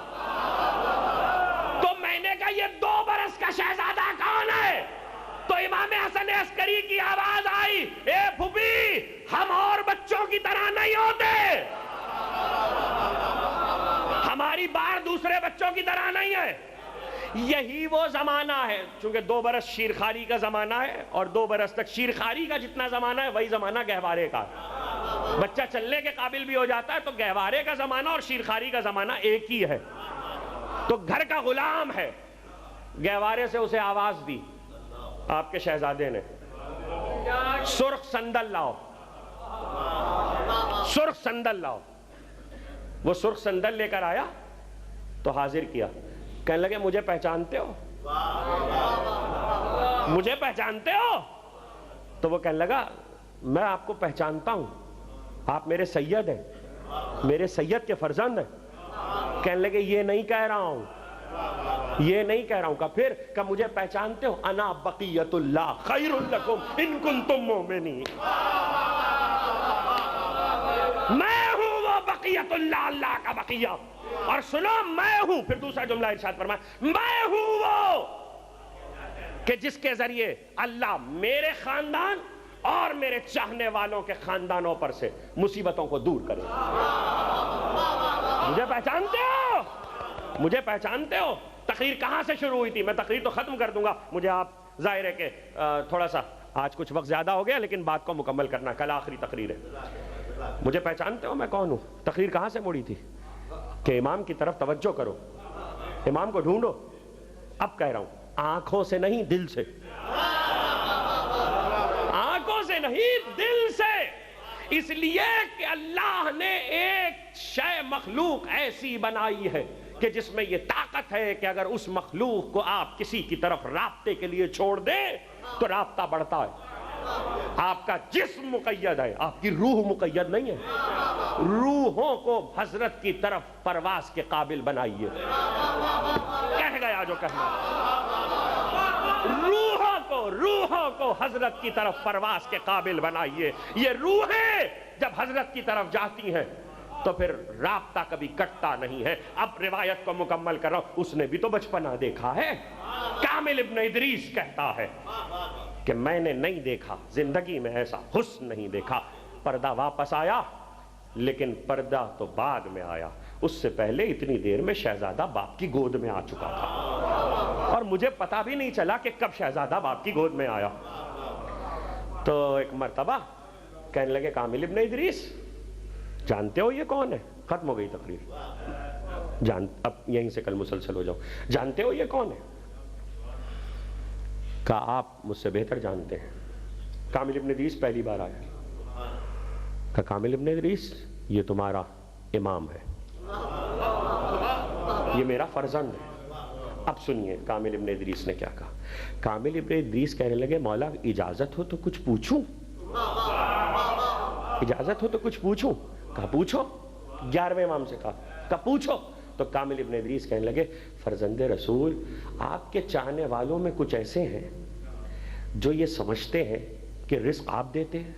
تو میں نے کہا یہ 2 برس کا شہزادہ کون ہے؟ تو امام حسن عسکری کی آواز آئی، اے پھوپھی ہم اور بچوں کی طرح نہیں ہوتے، ہماری بار دوسرے بچوں کی طرح نہیں ہے. یہی وہ زمانہ ہے، چونکہ 2 برس شیرخواری کا زمانہ ہے، اور 2 برس تک شیرخواری کا جتنا زمانہ ہے وہی زمانہ گہوارے کا. بچہ چلنے کے قابل بھی ہو جاتا ہے تو گہوارے کا زمانہ اور شیرخواری کا زمانہ ایک ہی ہے. تو گھر کا غلام ہے. گہوارے سے اسے آواز دی آپ کے شہزادے نے، سرخ صندل لاؤ، سرخ صندل لاؤ. وہ سرخ صندل لے کر آیا تو حاضر کیا. کہنے لگے مجھے پہچانتے ہو؟ مجھے پہچانتے ہو؟ تو وہ کہنے لگا میں آپ کو پہچانتا ہوں، آپ میرے سید ہیں، میرے سید کے فرزند ہیں. کہنے لگے یہ نہیں کہہ رہا ہوں، یہ نہیں کہہ رہا ہوں. کہا پھر؟ کہ مجھے پہچانتے ہو؟ انا بقیت اللہ خیر لکم ان کنتم مومنین. میں ہوں وہ بقیت اللہ، اللہ کا بقیہ. اور سنو میں ہوں، پھر دوسرا جملہ ارشاد فرمایا، میں ہوں وہ کہ جس کے ذریعے اللہ میرے خاندان اور میرے چاہنے والوں کے خاندانوں پر سے مصیبتوں کو دور کرے. مجھے پہچانتے ہو؟ مجھے پہچانتے ہو؟ تقریر کہاں سے شروع ہوئی تھی؟ میں تقریر تو ختم کر دوں گا، مجھے آپ ظاہر ہے کہ تھوڑا سا آج کچھ وقت زیادہ ہو گیا، لیکن بات کو مکمل کرنا، کل آخری تقریر ہے۔ مجھے پہچانتے ہو میں کون ہوں؟ تقریر کہاں سے مڑی تھی کہ امام کی طرف توجہ کرو، امام کو ڈھونڈو۔ اب کہہ رہا ہوں آنکھوں سے نہیں، دل سے، آنکھوں سے نہیں، دل سے۔ اس لیے کہ اللہ نے ایک شے مخلوق ایسی بنائی ہے کہ جس میں یہ طاقت ہے کہ اگر اس مخلوق کو آپ کسی کی طرف رابطے کے لیے چھوڑ دیں تو رابطہ بڑھتا ہے۔ آپ کا جسم مقید ہے، آپ کی روح مقید نہیں ہے۔ روحوں کو حضرت کی طرف پرواز کے قابل بنائیے۔ کہہ گیا جو کہنا، روحوں کو حضرت کی طرف پرواز کے قابل بنائیے۔ یہ روحیں جب حضرت کی طرف جاتی ہیں تو پھر رابطہ کبھی کٹتا نہیں ہے۔ اب روایت کو مکمل کر رہا ہوں، اس نے بھی تو بچپنا دیکھا ہے۔ کامل ابن ادریس کہتا ہے کہ میں نے نہیں دیکھا زندگی میں ایسا حسن نہیں دیکھا۔ پردہ واپس آیا، لیکن پردہ تو بعد میں آیا، اس سے پہلے اتنی دیر میں شہزادہ باپ کی گود میں آ چکا تھا، اور مجھے پتا بھی نہیں چلا کہ کب شہزادہ باپ کی گود میں آیا۔ تو ایک مرتبہ کہنے لگے کامل ابن ادریس جانتے ہو یہ کون ہے؟ ختم ہو گئی تقریر، اب یہیں سے کل مسلسل ہو جاؤ۔ جانتے ہو یہ کون ہے؟ کہا آپ مجھ سے بہتر جانتے ہیں۔ کامل ابن ادریس پہلی بار آیا، کہا کامل ابن ادریس یہ تمہارا امام ہے، یہ میرا فرزند ہے۔ اب سنیے کامل ابن ادریس نے کیا کہا۔ کامل ابن ادریس کہنے لگے مولا اجازت ہو تو کچھ پوچھوں؟ اجازت ہو تو کچھ پوچھوں؟ کہا پوچھو۔ 11ویں امام سے کہا پوچھو۔ تو کامل ابن ادریس کہنے لگے فرزند رسول آپ کے چاہنے والوں میں کچھ ایسے ہیں جو یہ سمجھتے ہیں کہ رزق آپ دیتے ہیں،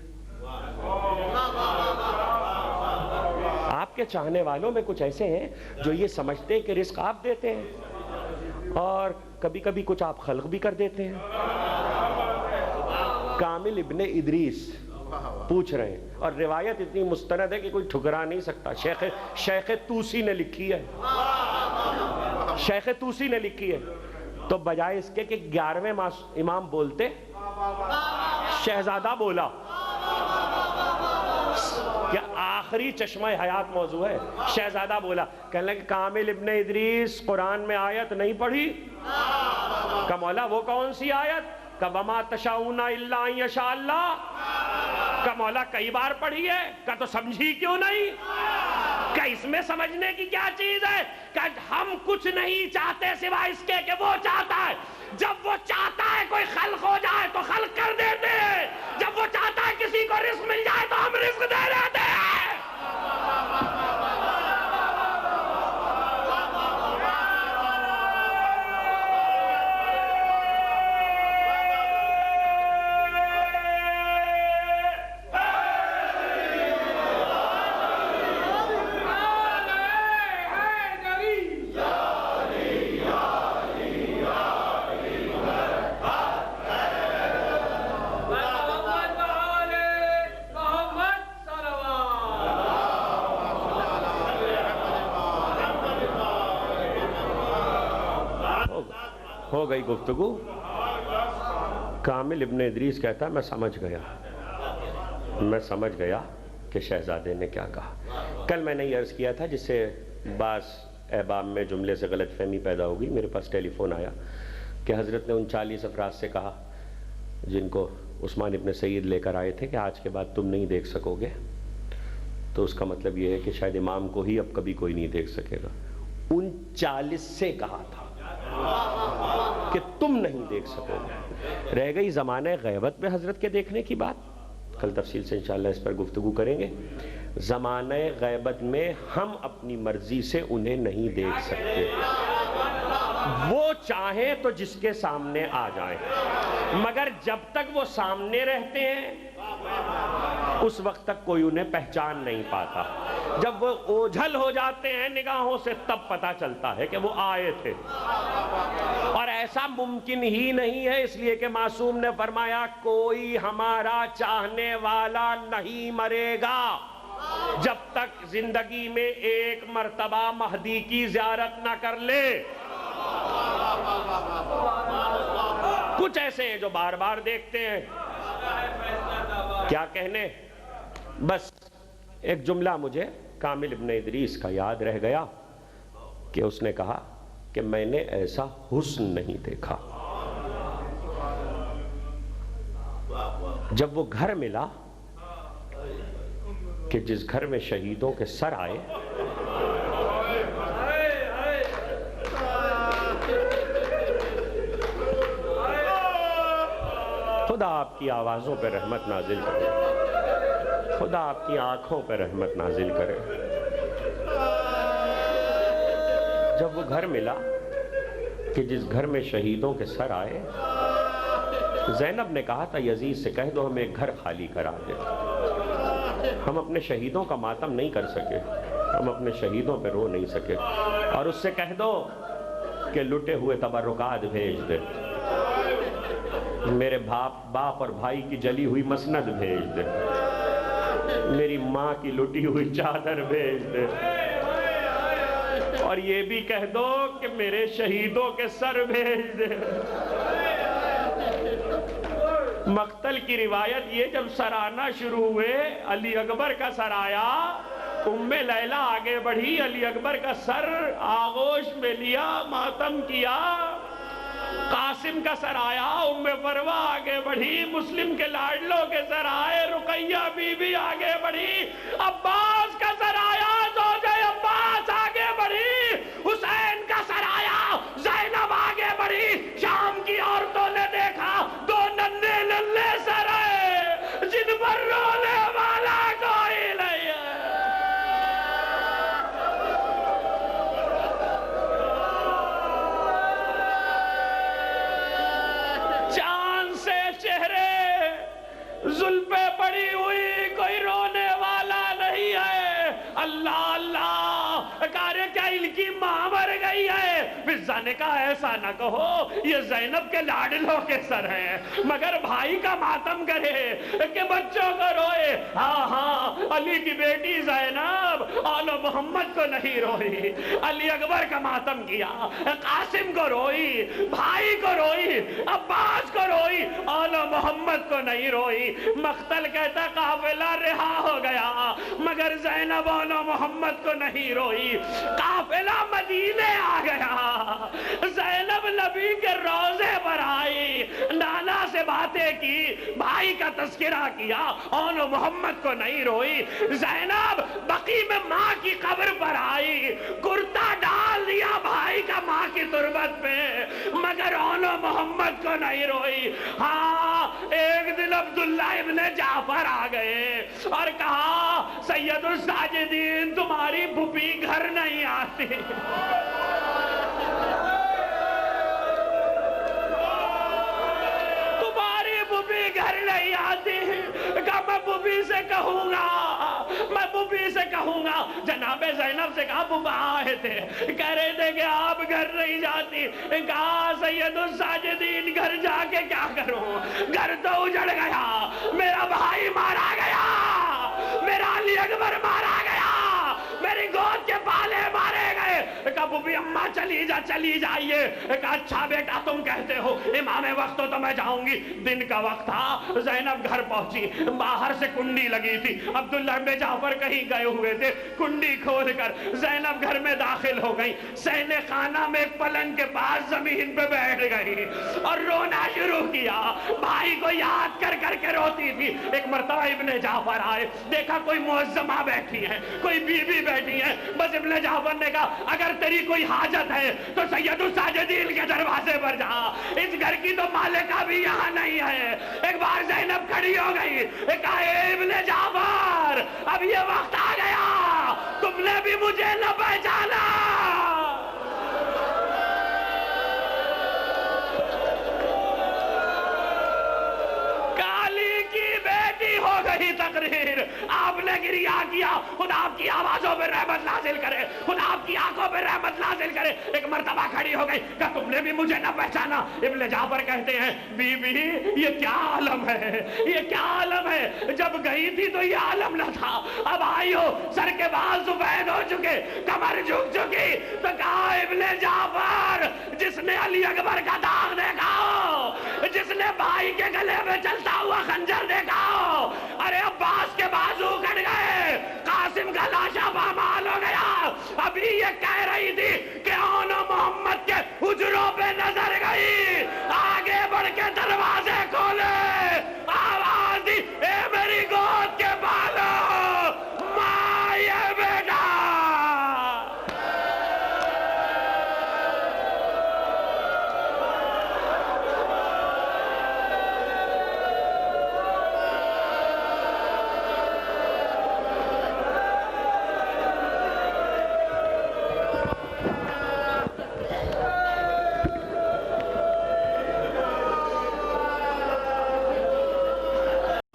آپ کے چاہنے والوں میں کچھ ایسے ہیں جو یہ سمجھتے ہیں کہ رزق آپ دیتے ہیں، اور کبھی کبھی کچھ آپ خلق بھی کر دیتے ہیں۔ کامل ابن ادریس پوچھ رہے ہیں، اور روایت اتنی مستند ہے کہ کوئی ٹھکرا نہیں سکتا۔ شیخ توسی نے لکھی ہے، شیخ توسی نے لکھی ہے۔ تو بجائے اس کے کہ 11ویں امام بولتے، شہزادہ بولا کہ آخری چشمہ حیات موضوع ہے، شہزادہ بولا، کہنے لگے کامل ابن ادریس قرآن میں آیت نہیں پڑھی؟ کہ مولا وہ کون سی آیت؟ کہ وما تشاؤون الا ان یشاء اللہ۔ کہ مولا کئی بار پڑھی ہے، کہ تو سمجھی کیوں نہیں؟ کہ اس میں سمجھنے کی کیا چیز ہے؟ کہ ہم کچھ نہیں چاہتے سوائے اس کے کہ وہ چاہتا ہے۔ جب وہ چاہتا ہے کوئی خلق ہو جائے تو خلق کر دیتے ہیں، جب وہ چاہتا ہے کسی کو رزق مل جائے تو ہم رزق دے دیتے ہیں۔ ہو گئی گفتگو۔ کامل ابن ادریس کہتا ہے میں سمجھ گیا کہ شہزادے نے کیا کہا۔ کل میں نے یہ عرض کیا تھا جس سے بعض احباب میں جملے سے غلط فہمی پیدا ہوگی۔ میرے پاس ٹیلی فون آیا کہ حضرت نے ان 40 افراد سے کہا جن کو عثمان ابن سعید لے کر آئے تھے کہ آج کے بعد تم نہیں دیکھ سکو گے، تو اس کا مطلب یہ ہے کہ شاید امام کو ہی اب کبھی کوئی نہیں دیکھ سکے گا۔ ان 40 سے کہا تھا کہ تم نہیں دیکھ سکو گے۔ رہ گئی زمانہ غیبت میں حضرت کے دیکھنے کی بات، کل تفصیل سے انشاءاللہ اس پر گفتگو کریں گے۔ زمانہ غیبت میں ہم اپنی مرضی سے انہیں نہیں دیکھ سکتے، وہ چاہیں تو جس کے سامنے آ جائیں، مگر جب تک وہ سامنے رہتے ہیں اس وقت تک کوئی انہیں پہچان نہیں پاتا۔ جب وہ اوجھل ہو جاتے ہیں نگاہوں سے تب پتہ چلتا ہے کہ وہ آئے تھے، اور ایسا ممکن ہی نہیں ہے، اس لیے کہ معصوم نے فرمایا کوئی ہمارا چاہنے والا نہیں مرے گا جب تک زندگی میں ایک مرتبہ مہدی کی زیارت نہ کر لے. کچھ ایسے ہیں جو بار بار دیکھتے ہیں. کیا کہنے، بس ایک جملہ مجھے کامل ابن ادریس کا یاد رہ گیا کہ اس نے کہا کہ میں نے ایسا حسن نہیں دیکھا. جب وہ گھر ملا کہ جس گھر میں شہیدوں کے سر آئے، خدا آپ کی آوازوں پہ رحمت نازل کرے، خدا آپ کی آنکھوں پہ رحمت نازل کرے. جب وہ گھر ملا کہ جس گھر میں شہیدوں کے سر آئے، زینب نے کہا تھا یزید سے کہہ دو ہمیں ایک گھر خالی کرا دے. ہم اپنے شہیدوں کا ماتم نہیں کر سکے، ہم اپنے شہیدوں پہ رو نہیں سکے، اور اس سے کہہ دو کہ لٹے ہوئے تبرکات بھیج دے، میرے باپ اور بھائی کی جلی ہوئی مسند بھیج دے، میری ماں کی لٹی ہوئی چادر بھیج دے، اور یہ بھی کہہ دو کہ میرے شہیدوں کے سر بھیج دے. مقتل کی روایت یہ، جب سر آنا شروع ہوئے، علی اکبر کا سر آیا، ام لیلہ آگے بڑھی، علی اکبر کا سر آغوش میں لیا، ماتم کیا. قاسم کا سر آیا، ام فروہ آگے بڑھی، مسلم کے لاڈلوں کے سر آئے، رقیہ بی بی آگے بڑھی، عباس کا سر آیا، زوجہ عباس آگے بڑھی، حسین کا سر آیا، زینب آگے بڑھی. شام کی عورتوں نے دیکھا دو ننھے ننھے سر آئے جن پر رونے والا کوئی نہیں ہے. چاند سے چہرے زلفیں پڑی ہوئی، کوئی رونے والا نہیں ہے. اللہ اللہ، کارے کیا ان کی ماں مر گئی ہے. فضہ نے کہا ایسا نہ کہو، یہ زینب کے لاڈلوں کے سر ہیں، مگر بھائی کا ماتم کرے کہ بچوں کو روئے. ہاں ہاں، علی کی بیٹی زینب آل محمد کو نہیں روئی، علی اکبر کا ماتم کیا، قاسم کو روئی، بھائی کو روئی، عباس کو روئی، آل محمد کو نہیں روئی. مقتل کہتا قافلہ رہا ہو گیا مگر زینب آل محمد کو نہیں روئی. قافلہ مدینے آ گیا، زینب نبی کے روضے پر آئی، نانا سے باتیں کی، بھائی کا تذکرہ کیا، آل محمد کو نہیں روئی. زینب بقی میں ماں کی قبر پر آئی، کرتا ڈال دیا بھائی کا ماں کی تربت پہ، مگر آل محمد کو نہیں روئی. ہاں، ایک دن عبداللہ ابن جعفر آ گئے اور کہا سید الساجدین تمہاری پھوپھی گھر نہیں آتی. تمہاری پھوپھی گھر نہیں آتی. کہا میں پھوپھی سے کہوں گا، میں پھوپھی سے کہوں گا. جناب زینب سے کہا پھوپھا آئے تھے، کہہ رہے تھے کہ آپ گھر نہیں جاتی. کہا سید الساجدین گھر جا کے کیا کروں، گھر تو اجڑ گیا، میرا بھائی مارا گیا، میرا علی اکبر مارا گیا، میری گود کے پالے مارے گئے. کہا پھوپھی اماں چلی جائیے. کہا اچھا بیٹا تم کہتے ہو، امام وقت تو میں جاؤں گی. دن کا وقت تھا، زینب گھر پہنچی، باہر سے کنڈی لگی تھی. عبداللہ بن جعفر کہیں گئے ہوئے تھے، کنڈی کھول کر زینب گھر میں داخل ہو گئی. سینے خانہ میں ایک پلنگ کے پاس زمین پہ بیٹھ گئی اور رونا شروع کیا. بھائی کو یاد کر کر کے روتی تھی. ایک مرتبہ ابن جعفر آئے، دیکھا کوئی معظمہ بیٹھی ہے، کوئی بی بی بیٹھی ہے. بس ابن جعفر نے کہا اگر تیری کوئی حاجت ہے تو سید الساجدین کے دروازے پر جا، اس گھر کی تو مالکہ بھی یہاں نہیں ہے. ایک بار زینب کھڑی ہو گئی، کہا اے ابن جعفر اب یہ وقت آ گیا، تم نے بھی مجھے نہ پہچانا. کالی کی بیٹی ہو گئی تقریر. آپ نے گریہ کیا, خدا آپ کی آوازوں پہ رحمت نازل کرے, خدا آپ کی آنکھوں پہ رحمت نازل کرے. ایک مرتبہ کھڑی ہو گئی کہ تم نے بھی مجھے نہ پہچانا. ابن جعفر کہتے ہیں بی بی یہ کیا عالم ہے, یہ کیا عالم ہے, جب گئی تھی تو یہ عالم نہ تھا, اب آئی ہو سر کے بال سفید ہو چکے, کمر جھک چکی, تو کہا ابن جعفر جس نے علی اکبر کا داغ دیکھا ہو, جس نے بھائی کے گلے میں چلتا ہوا خنجر دیکھا ہو, ارے عباس کے بازو کٹ گئے, قاسم کا لاشا پامال ہو گیا, ابھی یہ کہہ رہی تھی کہ آنا محمد کے حجروں پہ نظر گئی, آگے بڑھ کے دروازے کھولے, آواز دی اے میری گود کے بالو, ماں یہ بیٹا.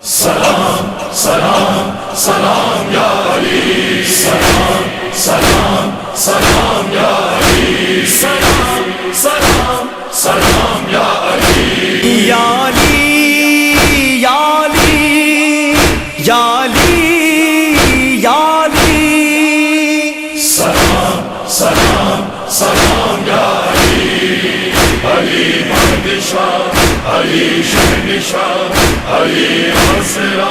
سلام سلام سلام یا علی, سلام سلام سلام یا علی, سلام سلام سلام یا علی, یا علی یا علی یا علی یا علی, سلام سلام سلام یا علی, علی بادشاہ, علی شہنشاہ, علی آسرا